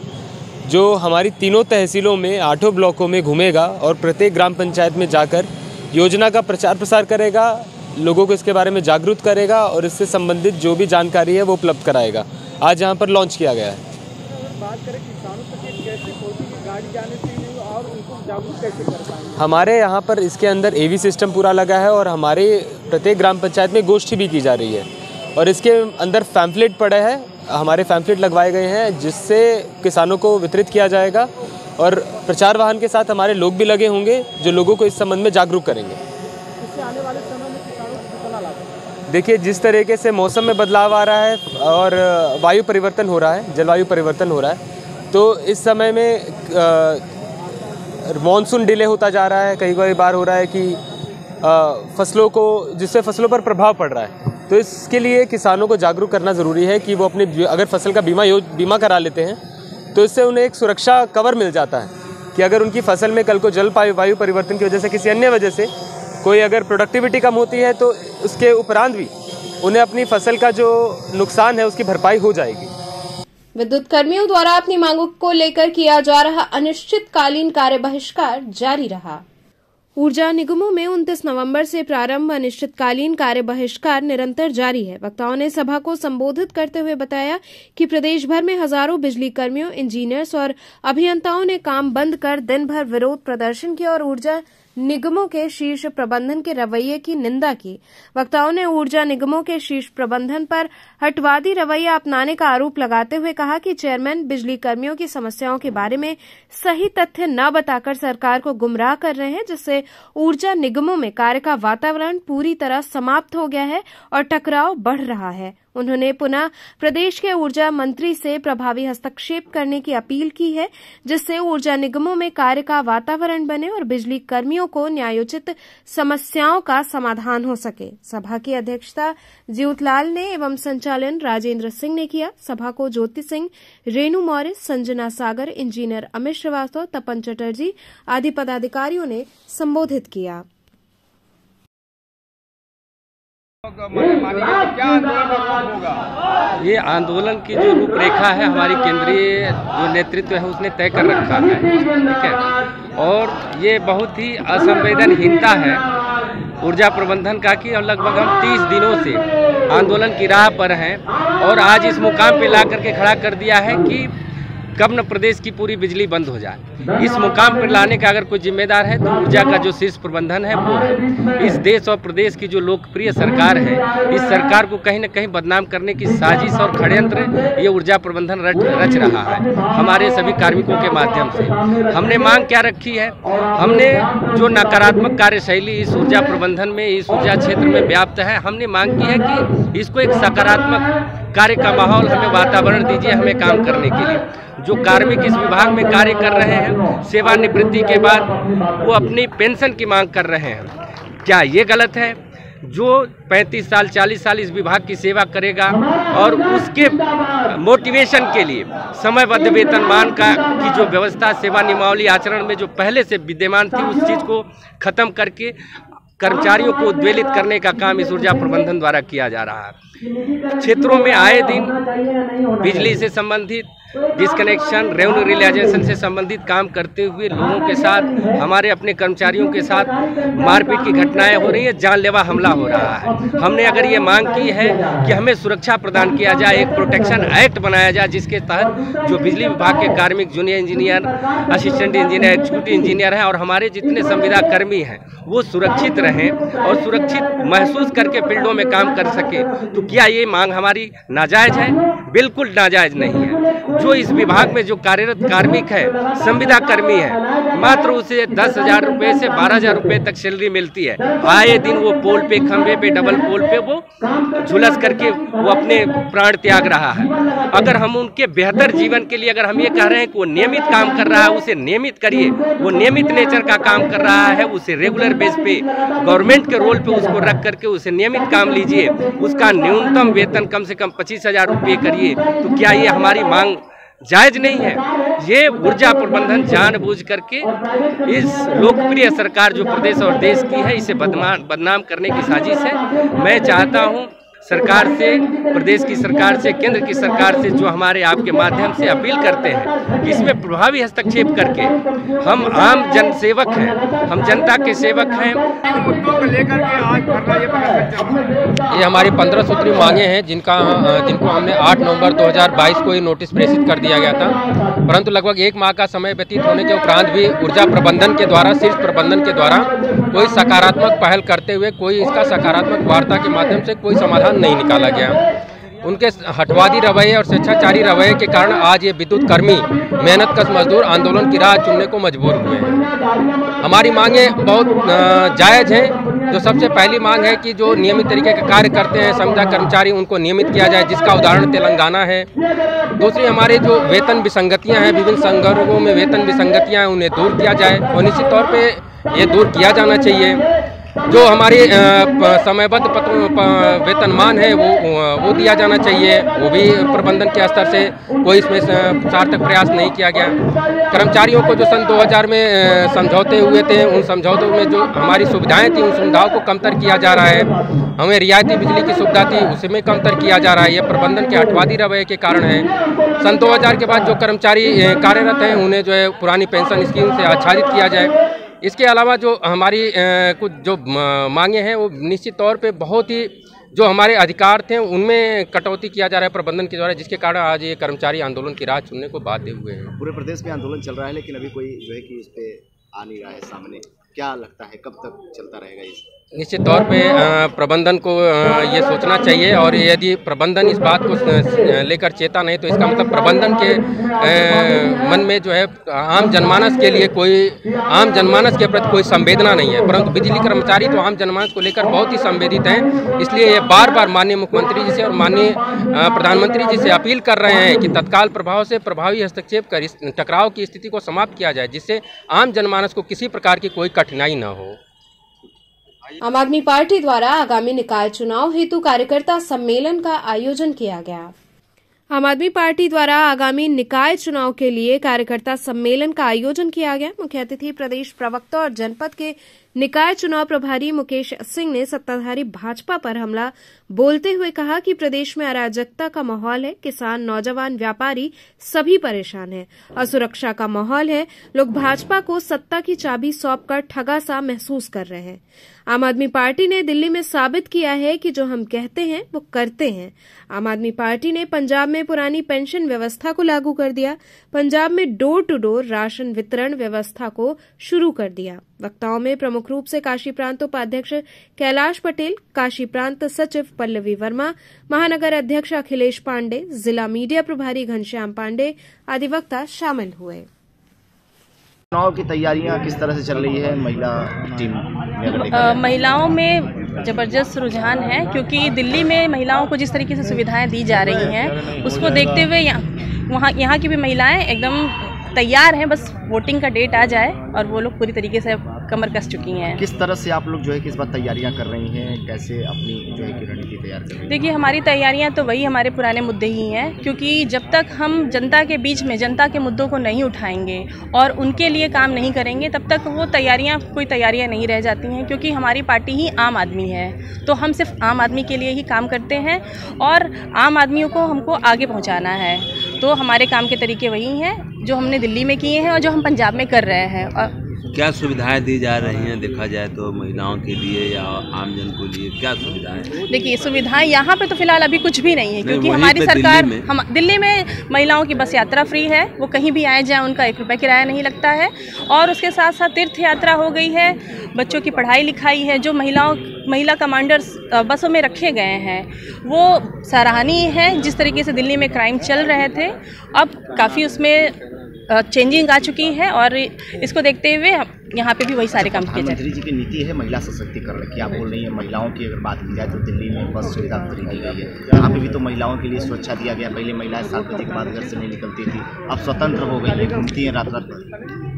जो हमारी 3 तहसीलों में 8 ब्लॉकों में घूमेगा और प्रत्येक ग्राम पंचायत में जाकर योजना का प्रचार प्रसार करेगा, लोगों को इसके बारे में जागरूक करेगा और इससे संबंधित जो भी जानकारी है वो उपलब्ध कराएगा। आज यहाँ पर लॉन्च किया गया है। बात करें किसानों तक कैसे पहुंची कि गाड़ी जाने से और उनको जागरूक कैसे कर पाएंगे? हमारे यहाँ पर इसके अंदर AV सिस्टम पूरा लगा है और हमारे प्रत्येक ग्राम पंचायत में गोष्ठी भी की जा रही है और इसके अंदर पैम्फलेट पड़े हैं, हमारे पैम्फलेट लगवाए गए हैं जिससे किसानों को वितरित किया जाएगा और प्रचार वाहन के साथ हमारे लोग भी लगे होंगे जो लोगों को इस संबंध में जागरूक करेंगे। इससे आने वाले समय में किसानों को कितना लाभ है? देखिए, जिस तरीके से मौसम में बदलाव आ रहा है और वायु परिवर्तन हो रहा है, जलवायु परिवर्तन हो रहा है, तो इस समय में मानसून डिले होता जा रहा है, कई बार हो रहा है कि फसलों को, जिससे फसलों पर प्रभाव पड़ रहा है। तो इसके लिए किसानों को जागरूक करना ज़रूरी है कि वो अपनी अगर फसल का बीमा करा लेते हैं तो इससे उन्हें एक सुरक्षा कवर मिल जाता है कि अगर उनकी फसल में कल को जलवायु परिवर्तन की वजह से, किसी अन्य वजह से कोई अगर प्रोडक्टिविटी कम होती है तो उसके उपरांत भी उन्हें अपनी फसल का जो नुकसान है उसकी भरपाई हो जाएगी। विद्युत कर्मियों द्वारा अपनी मांगों को लेकर किया जा रहा अनिश्चितकालीन कार्य बहिष्कार जारी रहा। ऊर्जा निगमों में 29 नवंबर से प्रारंभ अनिश्चितकालीन कार्य बहिष्कार निरंतर जारी है। वक्ताओं ने सभा को संबोधित करते हुए बताया कि प्रदेश भर में हजारों बिजली कर्मियों, इंजीनियर्स और अभियंताओं ने काम बंद कर दिन भर विरोध प्रदर्शन किया और ऊर्जा निगमों के शीर्ष प्रबंधन के रवैये की निंदा की। वक्ताओं ने ऊर्जा निगमों के शीर्ष प्रबंधन पर हटवादी रवैया अपनाने का आरोप लगाते हुए कहा कि चेयरमैन बिजली कर्मियों की समस्याओं के बारे में सही तथ्य न बताकर सरकार को गुमराह कर रहे हैं, जिससे ऊर्जा निगमों में कार्य का वातावरण पूरी तरह समाप्त हो गया है और टकराव बढ़ रहा है। उन्होंने पुनः प्रदेश के ऊर्जा मंत्री से प्रभावी हस्तक्षेप करने की अपील की है, जिससे ऊर्जा निगमों में कार्य का वातावरण बने और बिजली कर्मियों को न्यायोचित समस्याओं का समाधान हो सके। सभा की अध्यक्षता जीवतलाल ने एवं संचालन राजेंद्र सिंह ने किया। सभा को ज्योति सिंह, रेणु मौर्य, संजना सागर, इंजीनियर अमित श्रीवास्तव, तपन चटर्जी आदि पदाधिकारियों ने संबोधित किया। ये आंदोलन की जो रूपरेखा है हमारी केंद्रीय जो नेतृत्व है उसने तय कर रखा है, ठीक है, और ये बहुत ही असंवेदनहीनता है ऊर्जा प्रबंधन का कि लगभग हम 30 दिनों से आंदोलन की राह पर हैं और आज इस मुकाम पे ला करके खड़ा कर दिया है कि कब न प्रदेश की पूरी बिजली बंद हो जाए। इस मुकाम पर लाने का अगर कोई जिम्मेदार है तो ऊर्जा का जो शीर्ष प्रबंधन है वो है। इस देश और प्रदेश की जो लोकप्रिय सरकार है, इस सरकार को कहीं न कहीं बदनाम करने की साजिश और षड्यंत्र ये ऊर्जा प्रबंधन रच रहा है हमारे सभी कार्मिकों के माध्यम से। हमने मांग क्या रखी है? हमने जो नकारात्मक कार्यशैली इस ऊर्जा प्रबंधन में, इस ऊर्जा क्षेत्र में व्याप्त है, हमने मांग की है कि इसको एक सकारात्मक कार्य का माहौल, हमें वातावरण दीजिए हमें काम करने के लिए। जो कार्मिक इस विभाग में कार्य कर रहे हैं, सेवानिवृत्ति के बाद वो अपनी पेंशन की मांग कर रहे हैं, क्या ये गलत है? जो 35 साल 40 साल इस विभाग की सेवा करेगा और उसके मोटिवेशन के लिए समयबद्ध वेतनमान की जो व्यवस्था सेवा नियमावली आचरण में जो पहले से विद्यमान थी, उस चीज़ को खत्म करके कर्मचारियों को उद्वेलित करने का काम इस ऊर्जा प्रबंधन द्वारा किया जा रहा है। क्षेत्रों में आए दिन बिजली से संबंधित डिस्कनेक्शन, रेवेन्यू रियलाइजेशन से संबंधित काम करते हुए लोगों के साथ, हमारे अपने कर्मचारियों के साथ मारपीट की घटनाएं हो रही है, जानलेवा हमला हो रहा है। हमने अगर ये मांग की है कि हमें सुरक्षा प्रदान किया जाए, एक प्रोटेक्शन एक्ट बनाया जाए जिसके तहत जो बिजली विभाग के कार्मिक, junior engineer, assistant engineer, executive engineer हैं और हमारे जितने संविदा कर्मी हैं वो सुरक्षित रहें और सुरक्षित महसूस करके फील्डों में काम कर सके। तो क्या ये मांग हमारी नाजायज है? बिल्कुल नाजायज नहीं है। जो इस विभाग में जो कार्यरत कार्मिक है, संविदा कर्मी है, मात्र उसे 10,000 रुपये से 12,000 रुपये तक सैलरी मिलती है। आए दिन वो पोल पे, खंभे पे, डबल पोल पे वो झुलस करके वो अपने प्राण त्याग रहा है। अगर हम उनके बेहतर जीवन के लिए अगर हम ये कह रहे हैं कि वो नियमित काम कर रहा है, उसे नियमित करिए। वो नियमित नेचर का काम कर रहा है, उसे रेगुलर बेस पे गवर्नमेंट के रोल पे उसको रख करके उसे नियमित काम लीजिए, उसका न्यूनतम वेतन कम से कम 25,000 रुपये करिए। तो क्या ये हमारी मांग जायज नहीं है? ये ऊर्जा प्रबंधन जानबूझ करके इस लोकप्रिय सरकार जो प्रदेश और देश की है, इसे बदनाम करने की साजिश है। मैं चाहता हूं सरकार से, प्रदेश की सरकार से, केंद्र की सरकार से, जो हमारे आपके माध्यम से अपील करते हैं कि इसमें प्रभावी हस्तक्षेप करके, हम आम जनसेवक हैं, हम जनता के सेवक हैं। ये हमारी 15 सूत्री मांगे हैं जिनको हमने 8 नवंबर 2022 को ये नोटिस प्रेषित कर दिया गया था, परंतु लगभग 1 माह का समय व्यतीत होने के उपरांत भी ऊर्जा प्रबंधन के द्वारा, शीर्ष प्रबंधन के द्वारा कोई सकारात्मक पहल करते हुए, कोई इसका सकारात्मक वार्ता के माध्यम से कोई समाधान नहीं निकाला गया। उनके हटवादी रवैये और स्वेच्छाचारी रवैये के कारण आज ये विद्युत कर्मी मेहनतकश मजदूर आंदोलन की राह चुनने को मजबूर हुए हैं। हमारी मांगे बहुत जायज़ हैं। जो सबसे पहली मांग है कि जो नियमित तरीके का कार्य करते हैं संविदा कर्मचारी, उनको नियमित किया जाए, जिसका उदाहरण तेलंगाना है। दूसरी, हमारे जो वेतन विसंगतियाँ हैं, विभिन्न संवर्गों में वेतन विसंगतियाँ हैं, उन्हें दूर किया जाए और निश्चित तौर पर ये दूर किया जाना चाहिए। जो हमारे समयबद्ध वेतनमान है वो दिया जाना चाहिए, वो भी प्रबंधन के स्तर से कोई इसमें सार्थक प्रयास नहीं किया गया। कर्मचारियों को जो सन 2000 में समझौते हुए थे, उन समझौतों में जो हमारी सुविधाएं थी, उन सुविधाओं को कमतर किया जा रहा है। हमें रियायती बिजली की सुविधा थी, उसमें कमतर किया जा रहा है। ये प्रबंधन के हटवादी रवैये के कारण है। सन 2000 के बाद जो कर्मचारी कार्यरत हैं, उन्हें जो है पुरानी पेंशन स्कीम से आच्छादित किया जाए। इसके अलावा जो हमारी कुछ जो मांगे हैं, वो निश्चित तौर पे बहुत ही जो हमारे अधिकार थे उनमें कटौती किया जा रहा है प्रबंधन के द्वारा, जिसके कारण आज ये कर्मचारी आंदोलन की राह चुनने को बाध्य हुए हैं। पूरे प्रदेश में आंदोलन चल रहा है, लेकिन अभी कोई जो है कि इस पे आ नहीं रहा है सामने। क्या लगता है कब तक चलता रहेगा ये? निश्चित तौर पे प्रबंधन को ये सोचना चाहिए, और यदि प्रबंधन इस बात को लेकर चेता नहीं तो इसका मतलब प्रबंधन के मन में जो है आम जनमानस के प्रति कोई संवेदना नहीं है। परंतु बिजली कर्मचारी तो आम जनमानस को लेकर बहुत ही संवेदित हैं। इसलिए ये बार बार माननीय मुख्यमंत्री जी से और माननीय प्रधानमंत्री जी से अपील कर रहे हैं कि तत्काल प्रभाव से प्रभावी हस्तक्षेप कर इस टकराव की स्थिति को समाप्त किया जाए, जिससे आम जनमानस को किसी प्रकार की कोई कठिनाई न हो। आम आदमी पार्टी द्वारा आगामी निकाय चुनाव हेतु कार्यकर्ता सम्मेलन का आयोजन किया गया। आम आदमी पार्टी द्वारा आगामी निकाय चुनाव के लिए कार्यकर्ता सम्मेलन का आयोजन किया गया। मुख्य अतिथि प्रदेश प्रवक्ता और जनपद के निकाय चुनाव प्रभारी मुकेश सिंह ने सत्ताधारी भाजपा पर हमला बोलते हुए कहा कि प्रदेश में अराजकता का माहौल है, किसान, नौजवान, व्यापारी सभी परेशान हैं, असुरक्षा का माहौल है। लोग भाजपा को सत्ता की चाबी सौंपकर ठगा सा महसूस कर रहे हैं। आम आदमी पार्टी ने दिल्ली में साबित किया है कि जो हम कहते हैं वो करते हैं। आम आदमी पार्टी ने पंजाब में पुरानी पेंशन व्यवस्था को लागू कर दिया। पंजाब में डोर टू डोर राशन वितरण व्यवस्था को शुरू कर दिया। वक्ताओं में प्रमुख रूप से काशी प्रांत उपाध्यक्ष कैलाश पटेल, काशी प्रांत सचिव पल्लवी वर्मा, महानगर अध्यक्ष अखिलेश पांडे, जिला मीडिया प्रभारी घनश्याम पांडे आदि वक्ता शामिल हुए। चुनाव की तैयारियां किस तरह से चल रही है महिला टीम में? महिलाओं में जबरदस्त रुझान है, क्योंकि दिल्ली में महिलाओं को जिस तरीके से सुविधाएं दी जा रही हैं, उसको देखते हुए यहाँ की भी महिलाएं एकदम तैयार हैं। बस वोटिंग का डेट आ जाए और वो लोग पूरी तरीके से कमर कस चुकी हैं। किस तरह से आप लोग जो है कि इस बार तैयारियां कर रही हैं, कैसे अपनी जो है कि रणनीति तैयार कर रही हैं? देखिए, हमारी तैयारियां तो वही हमारे पुराने मुद्दे ही हैं, क्योंकि जब तक हम जनता के बीच में जनता के मुद्दों को नहीं उठाएंगे और उनके लिए काम नहीं करेंगे, तब तक वो कोई तैयारियां नहीं रह जाती हैं। क्योंकि हमारी पार्टी ही आम आदमी है, तो हम सिर्फ आम आदमी के लिए ही काम करते हैं और आम आदमियों को हमको आगे पहुँचाना है। तो हमारे काम के तरीके वही हैं जो हमने दिल्ली में किए हैं और जो हम पंजाब में कर रहे हैं। और क्या सुविधाएं दी जा रही हैं देखा जाए तो महिलाओं के लिए या आमजन के लिए क्या सुविधाएं? देखिए, सुविधाएं यहाँ पे तो फिलहाल अभी कुछ भी नहीं है, क्योंकि हमारी सरकार दिल्ली में महिलाओं की बस यात्रा फ्री है। वो कहीं भी आए जाए उनका 1 रुपये किराया नहीं लगता है। और उसके साथ साथ तीर्थ यात्रा हो गई है, बच्चों की पढ़ाई लिखाई है। जो महिला कमांडर्स बसों में रखे गए हैं वो सराहनीय है। जिस तरीके से दिल्ली में क्राइम चल रहे थे, अब काफ़ी उसमें चेंजिंग आ चुकी है और इसको देखते हुए यहाँ पे भी वही सारे काम किए जाते हैं। प्रधानमंत्री जी की नीति है महिला सशक्तिकरण की, आप बोल रही हैं महिलाओं की अगर बात की जाए तो दिल्ली में बस सुविधा फ्री दी गई है। यहाँ पे भी तो महिलाओं के लिए सुरक्षा दिया गया। पहले महिलाएं 7 बजे के बाद घर से नहीं निकलती थी, अब स्वतंत्र हो गई है, घूमती हैं रात भर।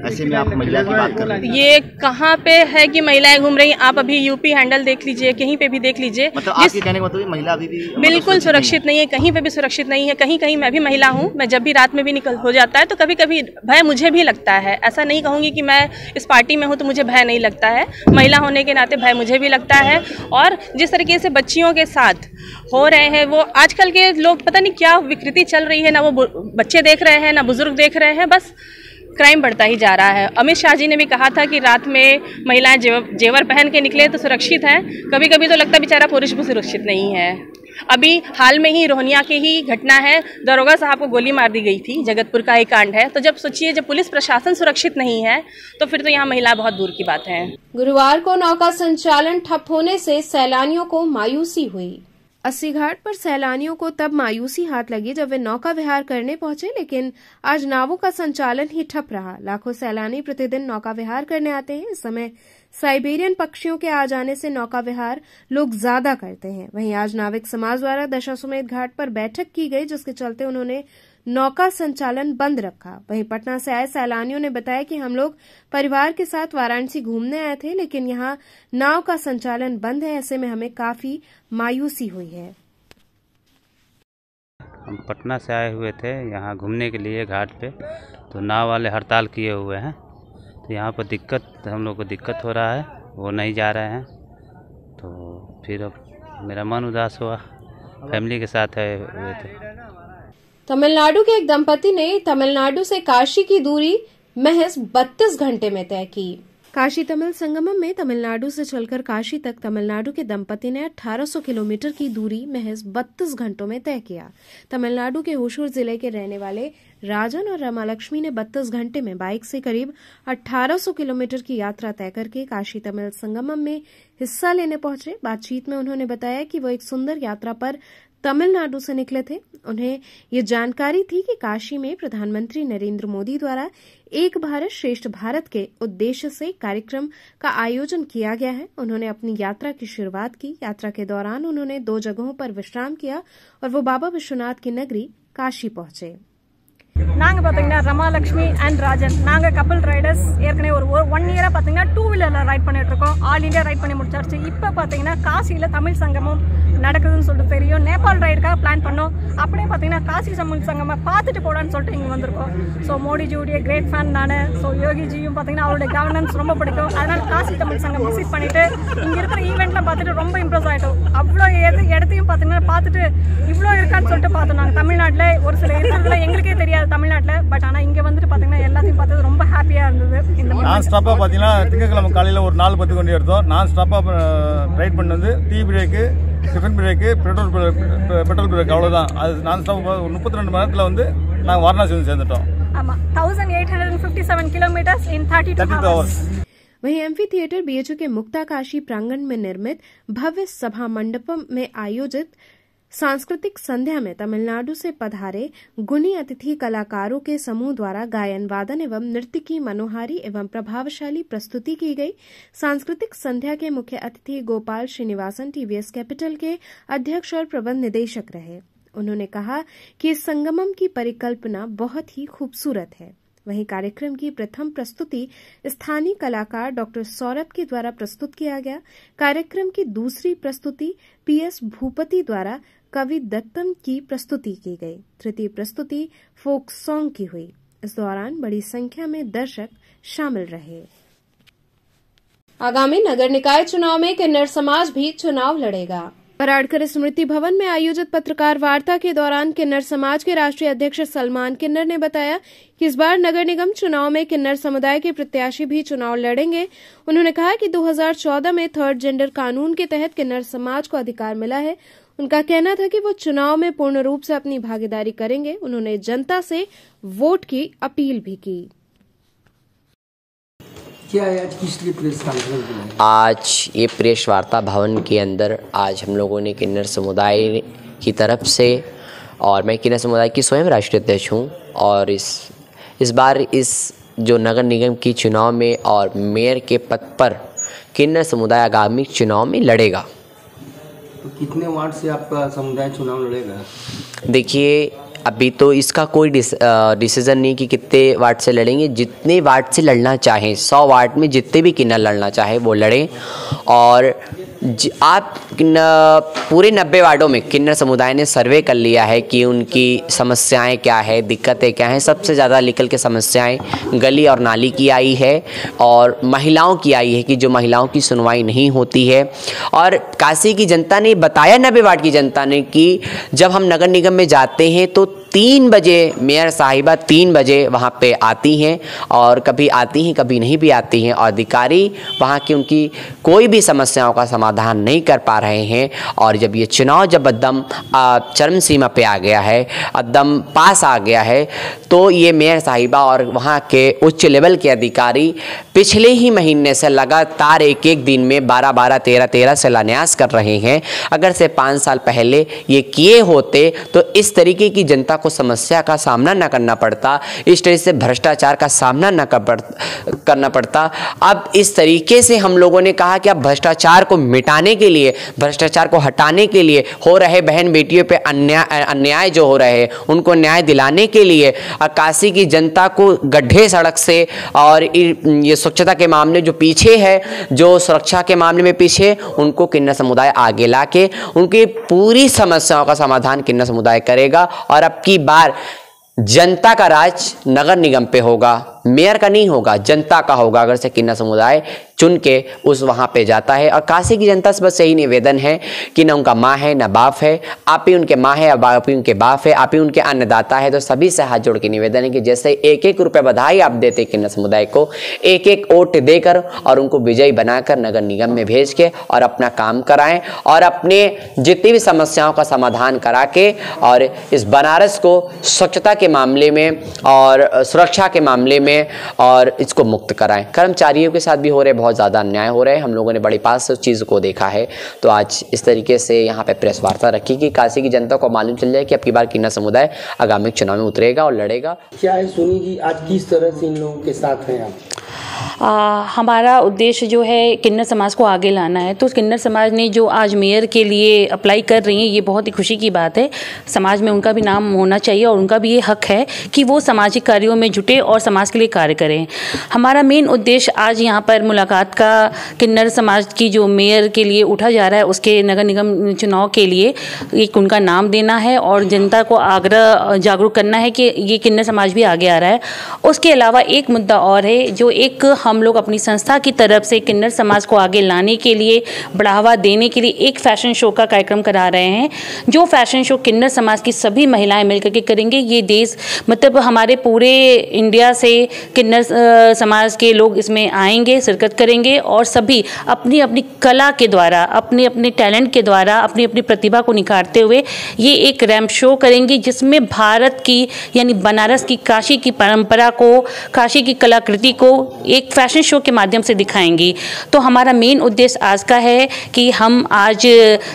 ऐसे में आप महिला की बात कर रहे हैं, ये कहाँ पे है कि महिलाएं घूम रही हैं? आप अभी यूपी हैंडल देख लीजिए, कहीं पे भी देख लीजिए। मतलब आपके कहने का मतलब महिला अभी भी बिल्कुल सुरक्षित नहीं है, कहीं पे भी सुरक्षित नहीं है। कहीं कहीं मैं भी महिला हूँ, मैं जब भी रात में भी निकल हो जाता है तो कभी कभी भय मुझे भी लगता है। ऐसा नहीं कहूँगी कि मैं इस पार्टी में हूँ तो मुझे भय नहीं लगता है। महिला होने के नाते भय मुझे भी लगता है। और जिस तरीके से बच्चियों के साथ हो रहे हैं, वो आजकल के लोग पता नहीं क्या विकृति चल रही है, ना वो बच्चे देख रहे हैं ना बुजुर्ग देख रहे हैं, बस क्राइम बढ़ता ही जा रहा है। अमित शाह जी ने भी कहा था कि रात में महिलाएं जेवर पहन के निकले तो सुरक्षित हैं। कभी कभी तो लगता है बेचारा पुरुष भी सुरक्षित नहीं है। अभी हाल में ही रोहनिया की ही घटना है, दरोगा साहब को गोली मार दी गई थी, जगतपुर का एक कांड है। तो जब सोचिए, जब पुलिस प्रशासन सुरक्षित नहीं है तो फिर तो यहाँ महिला बहुत दूर की बात है। गुरुवार को नौका संचालन ठप होने से सैलानियों को मायूसी हुई। अस्सी घाट पर सैलानियों को तब मायूसी हाथ लगी जब वे नौका विहार करने पहुंचे, लेकिन आज नावों का संचालन ही ठप रहा। लाखों सैलानी प्रतिदिन नौका विहार करने आते हैं। इस समय साइबेरियन पक्षियों के आ जाने से नौका विहार लोग ज्यादा करते हैं। वहीं आज नाविक समाज द्वारा दशाश्वमेध घाट पर बैठक की गई, जिसके चलते उन्होंने नौका संचालन बंद रखा। वहीं पटना से आए सैलानियों ने बताया कि हम लोग परिवार के साथ वाराणसी घूमने आए थे, लेकिन यहाँ नाव का संचालन बंद है। ऐसे में हमें काफी मायूसी हुई है। हम पटना से आए हुए थे यहाँ घूमने के लिए घाट पे, तो नाव वाले हड़ताल किए हुए हैं, तो यहाँ पर हम लोग को दिक्कत हो रहा है, वो नहीं जा रहे हैं। तो फिर अब मेरा मन उदास हुआ, फैमिली के साथ आए हुए थे। तमिलनाडु के एक दंपति ने तमिलनाडु से काशी की दूरी महज 32 घंटे में तय की। काशी तमिल संगमम में तमिलनाडु से चलकर काशी तक तमिलनाडु के दंपति ने 1800 किलोमीटर की दूरी महज 32 घंटों में तय किया। तमिलनाडु के होशूर जिले के रहने वाले राजन और रमालक्ष्मी ने 32 घंटे में बाइक से करीब 1800 किलोमीटर की यात्रा तय करके काशी तमिल संगमम में हिस्सा लेने पहुंचे। बातचीत में उन्होंने बताया कि वो एक सुंदर यात्रा पर तमिलनाडु से निकले थे। उन्हें ये जानकारी थी कि काशी में प्रधानमंत्री नरेंद्र मोदी द्वारा एक भारत श्रेष्ठ भारत के उद्देश्य से कार्यक्रम का आयोजन किया गया है। उन्होंने अपनी यात्रा की शुरुआत की। यात्रा के दौरान उन्होंने 2 जगहों पर विश्राम किया और वो बाबा विश्वनाथ की नगरी काशी पहुंचे। நாங்கள் பார்த்தீங்கன்னா ரமாலக்ஷ்மி அண்ட் ராஜன் நாங்கள் கப்பல் ரைடர்ஸ் ஏற்கனவே ஒரு 1 இயராக பார்த்தீங்கன்னா 2 வீலரில் ரைட் பண்ணிட்டு இருக்கோம். ஆல் இண்டியா ரைட் பண்ணி முடிச்சாச்சு. இப்போ பார்த்தீங்கன்னா காசியில் தமிழ் சங்கமம் நடக்குதுன்னு சொல்லிட்டு தெரியும். நேபாள் ரைடுக்காக பிளான் பண்ணோம். அப்படியே பார்த்தீங்கன்னா காசி தமிழ் சங்கமம் பார்த்துட்டு போடான்னு சொல்லிட்டு இங்கே வந்திருக்கோம். ஸோ மோடிஜியுடைய கிரேட் ஃபேன் நான். ஸோ யோகிஜியும் பார்த்தீங்கன்னா அவருடைய கவர்னன்ஸ் ரொம்ப பிடிக்கும். அதனால் காசி தமிழ் சங்கம் விசிட் பண்ணிட்டு இங்கே இருக்கிற ஈவெண்ட்லாம் பார்த்துட்டு ரொம்ப இம்ப்ரெஸ் ஆகிட்டோம். அவ்வளோ இடத்தையும் பார்த்தீங்கன்னா பார்த்துட்டு இவ்வளோ இருக்கான்னு சொல்லிட்டு பார்த்தோம். நாங்கள் தமிழ்நாட்டில் ஒரு சில இருக்கிறதுல எங்களுக்கே தெரியாது தமிழ்நாட்டில், பட் ஆனால் இங்கே வந்துட்டு பார்த்தீங்கன்னா எல்லாத்தையும் பார்த்தது ரொம்ப ஹாப்பியாக இருந்தது. நான் ஸ்டாப்பாக பார்த்தீங்கன்னா திங்கட்கிழமை காலையில் ஒரு 4:10 வண்டி எடுத்தோம். நான் ஸ்டாப்பாக ரைட் பண்ணி வந்து tea break, tiffin break, petrol break, அவ்வளோதான். அது நான் ஸ்டாப் 32 மணி நேரத்தில் வந்து நாங்கள் வாரணாசி வந்து சேர்ந்துட்டோம். ஆமாம், 1857 किलोमीटर इन 32 hours. वहीं एम्फी थिएटर बीएचयू के मुक्ता काशी प्रांगण में निर्मित भव्य सभा मंडपम में आयोजित सांस्कृतिक संध्या में तमिलनाडु से पधारे गुणी अतिथि कलाकारों के समूह द्वारा गायन वादन एवं नृत्य की मनोहारी एवं प्रभावशाली प्रस्तुति की गई। सांस्कृतिक संध्या के मुख्य अतिथि गोपाल श्रीनिवासन टीवीएस कैपिटल के अध्यक्ष और प्रबंध निदेशक रहे। उन्होंने कहा कि इस संगमम की परिकल्पना बहुत ही खूबसूरत है। वहीं कार्यक्रम की प्रथम प्रस्तुति स्थानीय कलाकार डॉक्टर सौरभ के द्वारा प्रस्तुत किया गया। कार्यक्रम की दूसरी प्रस्तुति पीएस भूपति द्वारा कवि दत्तम की प्रस्तुति की गई। तृतीय प्रस्तुति फोक सॉन्ग की हुई। इस दौरान बड़ी संख्या में दर्शक शामिल रहे। आगामी नगर निकाय चुनाव में किन्नर समाज भी चुनाव लड़ेगा। पराड़कर स्मृति भवन में आयोजित पत्रकार वार्ता के दौरान किन्नर समाज के राष्ट्रीय अध्यक्ष सलमान किन्नर ने बताया कि इस बार नगर निगम चुनाव में किन्नर समुदाय के प्रत्याशी भी चुनाव लड़ेंगे। उन्होंने कहा कि 2014 में 3rd जेंडर कानून के तहत किन्नर समाज को अधिकार मिला है। उनका कहना था कि वो चुनाव में पूर्ण रूप से अपनी भागीदारी करेंगे। उन्होंने जनता से वोट की अपील भी की। क्या है आज किसकी प्रेस कॉन्फ्रेंस? आज ये प्रेस वार्ता भवन के अंदर आज हम लोगों ने किन्नर समुदाय की तरफ से, और मैं किन्नर समुदाय की स्वयं राष्ट्रीय अध्यक्ष हूँ, और इस बार इस जो नगर निगम की चुनाव में और मेयर के पद पर किन्नर समुदाय आगामी चुनाव में लड़ेगा। तो कितने वार्ड से आपका समुदाय चुनाव लड़ेगा? देखिए, अभी तो इसका कोई डिसीजन नहीं कि कितने वार्ड से लड़ेंगे। जितने वार्ड से लड़ना चाहें, 100 वार्ड में जितने भी किन्नर लड़ना चाहे वो लड़ें। और आप पूरे 90 वार्डों में किन्नर समुदाय ने सर्वे कर लिया है कि उनकी समस्याएं क्या है, दिक्कतें क्या हैं। सबसे ज़्यादा निकल के समस्याएं गली और नाली की आई है और महिलाओं की आई है कि जो महिलाओं की सुनवाई नहीं होती है। और काशी की जनता ने बताया, 90 वार्ड की जनता ने, कि जब हम नगर निगम में जाते हैं तो 3 बजे मेयर साहिबा 3 बजे वहाँ पे आती हैं और कभी आती हैं कभी नहीं भी आती हैं, और अधिकारी वहाँ की उनकी कोई भी समस्याओं का समाधान नहीं कर पा रहे हैं। और जब ये चुनाव जब एकदम चरम सीमा पे आ गया है, एकदम पास आ गया है, तो ये मेयर साहिबा और वहाँ के उच्च लेवल के अधिकारी पिछले ही महीने से लगातार एक दिन में 12-12, 13-13 शिलान्यास कर रहे हैं। अगर से 5 साल पहले ये किए होते तो इस तरीके की जनता को समस्या का सामना न करना पड़ता, इस तरह से भ्रष्टाचार का सामना न करना पड़ता। अब इस तरीके से हम लोगों ने कहा कि अब भ्रष्टाचार को मिटाने के लिए, भ्रष्टाचार को हटाने के लिए, हो रहे बहन बेटियों पे अन्याय जो हो रहे हैं उनको न्याय दिलाने के लिए, काशी की जनता को गड्ढे सड़क से और ये स्वच्छता के मामले जो पीछे है, जो सुरक्षा के मामले में पीछे, उनको किन्नर समुदाय आगे लाके उनकी पूरी समस्याओं का समाधान किन्नर समुदाय करेगा। और अब की बार जनता का राज नगर निगम पे होगा, मेयर का नहीं होगा, जनता का होगा, अगर से किन्नर समुदाय चुन के उस वहाँ पे जाता है। और काशी की जनता से बस यही निवेदन है कि न उनका माँ है न बाप है, आप ही उनके माँ है, आप ही उनके बाप है, आप ही उनके अन्नदाता है। तो सभी से हाथ जोड़ के निवेदन है कि जैसे 1-1 रुपये बधाई आप देते किन्नर समुदाय को, 1-1 वोट देकर और उनको विजयी बनाकर नगर निगम में भेज के और अपना काम कराएं और अपने जितनी भी समस्याओं का समाधान करा के और इस बनारस को स्वच्छता के मामले में और सुरक्षा के मामले में और इसको मुक्त कराएं। कर्मचारियों के साथ भी हो रहे बहुत ज़्यादा अन्याय हो रहे हैं, हम लोगों ने बड़ी पास से उस चीज़ को देखा है। तो आज इस तरीके से यहाँ पे प्रेस वार्ता रखी कि काशी की जनता को मालूम चल जाए कि अब की बार किन्नर समुदाय आगामी चुनाव में उतरेगा और लड़ेगा। क्या है सुनी जी, आज किस तरह से इन लोगों के साथ हैं आप? हमारा उद्देश्य जो है किन्नर समाज को आगे लाना है। तो किन्नर समाज ने जो आज मेयर के लिए अप्लाई कर रही हैं, ये बहुत ही खुशी की बात है। समाज में उनका भी नाम होना चाहिए और उनका भी ये हक है कि वो सामाजिक कार्यों में जुटे और समाज के लिए कार्य करें। हमारा मेन उद्देश्य आज यहाँ पर मुलाकात का किन्नर समाज की जो मेयर के लिए उठा जा रहा है, उसके नगर निगम चुनाव के लिए एक उनका नाम देना है और जनता को जागरूक करना है कि ये किन्नर समाज भी आगे आ रहा है। उसके अलावा एक मुद्दा और है जो एक हम लोग अपनी संस्था की तरफ से किन्नर समाज को आगे लाने के लिए, बढ़ावा देने के लिए एक फैशन शो का कार्यक्रम करा रहे हैं। जो फैशन शो किन्नर समाज की सभी महिलाएं मिलकर के करेंगे। ये देश मतलब हमारे पूरे इंडिया से किन्नर समाज के लोग इसमें आएंगे, शिरकत करेंगे और सभी अपनी अपनी कला के द्वारा, अपने अपने टैलेंट के द्वारा, अपनी अपनी प्रतिभा को निखारते हुए ये एक रैंप शो करेंगे, जिसमें भारत की यानी बनारस की, काशी की परंपरा को, काशी की कलाकृति को एक फैशन शो के माध्यम से दिखाएंगी। तो हमारा मेन उद्देश्य आज का है कि हम आज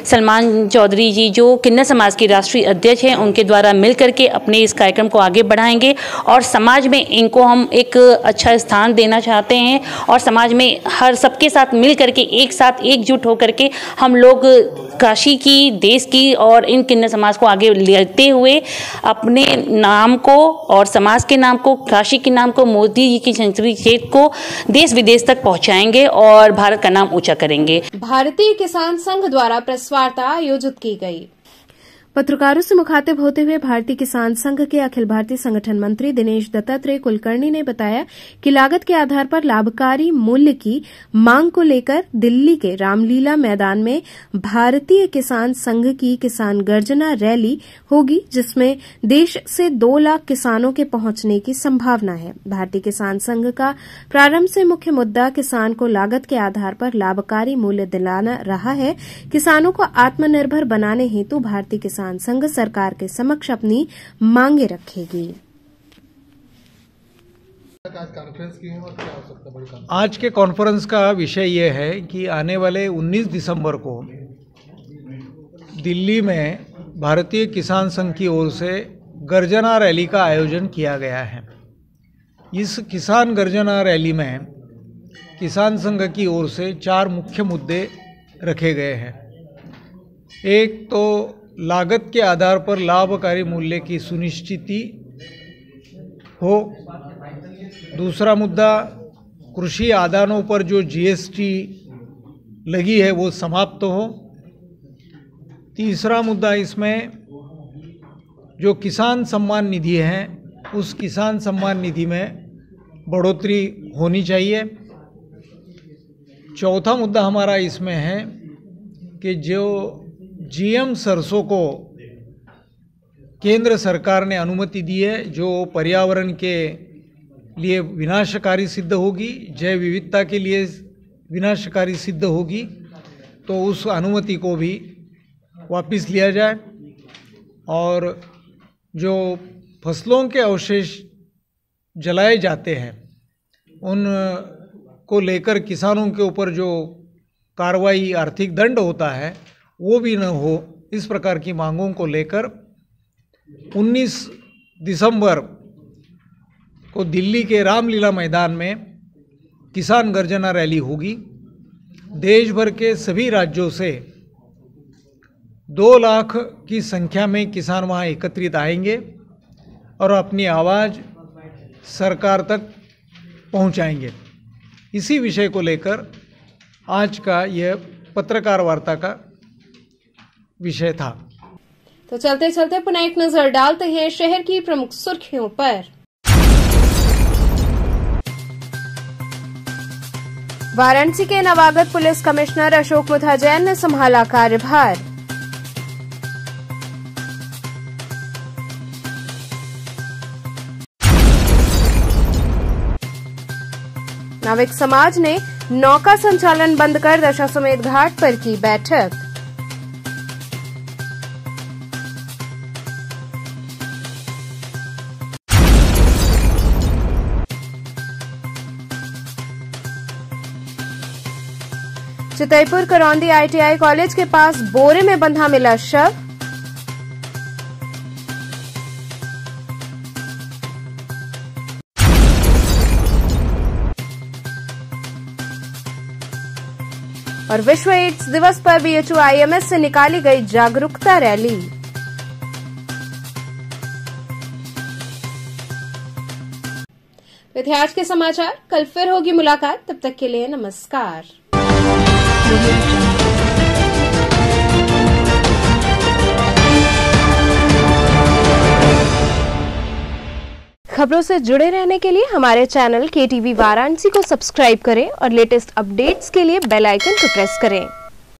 सलमान चौधरी जी जो किन्नर समाज के राष्ट्रीय अध्यक्ष हैं, उनके द्वारा मिल करके अपने इस कार्यक्रम को आगे बढ़ाएंगे और समाज में इनको हम एक अच्छा स्थान देना चाहते हैं और समाज में हर सबके साथ मिल करके एक साथ एकजुट होकर के हम लोग काशी की, देश की और इन किन्नर समाज को आगे लेते हुए अपने नाम को और समाज के नाम को, काशी के नाम को, मोदी जी की संस्कृति क्षेत्र को देश विदेश तक पहुंचाएंगे और भारत का नाम ऊंचा करेंगे। भारतीय किसान संघ द्वारा प्रेस वार्ता आयोजित की गई। पत्रकारों से मुखातिब होते हुए भारतीय किसान संघ के अखिल भारतीय संगठन मंत्री दिनेश दत्तात्रेय कुलकर्णी ने बताया कि लागत के आधार पर लाभकारी मूल्य की मांग को लेकर दिल्ली के रामलीला मैदान में भारतीय किसान संघ की किसान गर्जना रैली होगी, जिसमें देश से 2 लाख किसानों के पहुंचने की संभावना है। भारतीय किसान संघ का प्रारंभ से मुख्य मुद्दा किसान को लागत के आधार पर लाभकारी मूल्य दिलाना रहा है। किसानों को आत्मनिर्भर बनाने हेतु भारतीय किसान संघ सरकार के समक्ष अपनी मांगे रखेगी। आज के कॉन्फ्रेंस का विषय यह है कि आने वाले 19 दिसंबर को दिल्ली में भारतीय किसान संघ की ओर से गर्जना रैली का आयोजन किया गया है। इस किसान गर्जना रैली में किसान संघ की ओर से 4 मुख्य मुद्दे रखे गए हैं। एक तो लागत के आधार पर लाभकारी मूल्य की सुनिश्चिति हो। दूसरा मुद्दा कृषि आदानों पर जो जीएसटी लगी है वो समाप्त हो। तीसरा मुद्दा इसमें जो किसान सम्मान निधि है उस किसान सम्मान निधि में बढ़ोतरी होनी चाहिए। चौथा मुद्दा हमारा इसमें है कि जो जीएम सरसों को केंद्र सरकार ने अनुमति दी है, जो पर्यावरण के लिए विनाशकारी सिद्ध होगी, जैव विविधता के लिए विनाशकारी सिद्ध होगी, तो उस अनुमति को भी वापस लिया जाए। और जो फसलों के अवशेष जलाए जाते हैं उन को लेकर किसानों के ऊपर जो कार्रवाई, आर्थिक दंड होता है वो भी न हो, इस प्रकार की मांगों को लेकर 19 दिसंबर को दिल्ली के रामलीला मैदान में किसान गर्जना रैली होगी। देश भर के सभी राज्यों से 2 लाख की संख्या में किसान वहां एकत्रित आएंगे और अपनी आवाज़ सरकार तक पहुंचाएंगे। इसी विषय को लेकर आज का यह पत्रकार वार्ता का विषय था। तो चलते चलते पुनः एक नजर डालते हैं शहर की प्रमुख सुर्खियों पर। वाराणसी के नवागत पुलिस कमिश्नर अशोक मुथाजैन ने संभाला कार्यभार। नाविक समाज ने नौका संचालन बंद कर दशाश्वमेध घाट पर की बैठक। चितईपुर करौंदी ITI कॉलेज के पास बोरे में बंधा मिला शव। और विश्व एड्स दिवस पर BHU IMS से निकाली गई जागरूकता रैली। वे थे आज के समाचार। कल फिर होगी मुलाकात, तब तक के लिए नमस्कार। खबरों से जुड़े रहने के लिए हमारे चैनल KTV वाराणसी को सब्सक्राइब करें और लेटेस्ट अपडेट्स के लिए बेल आइकन को प्रेस करें।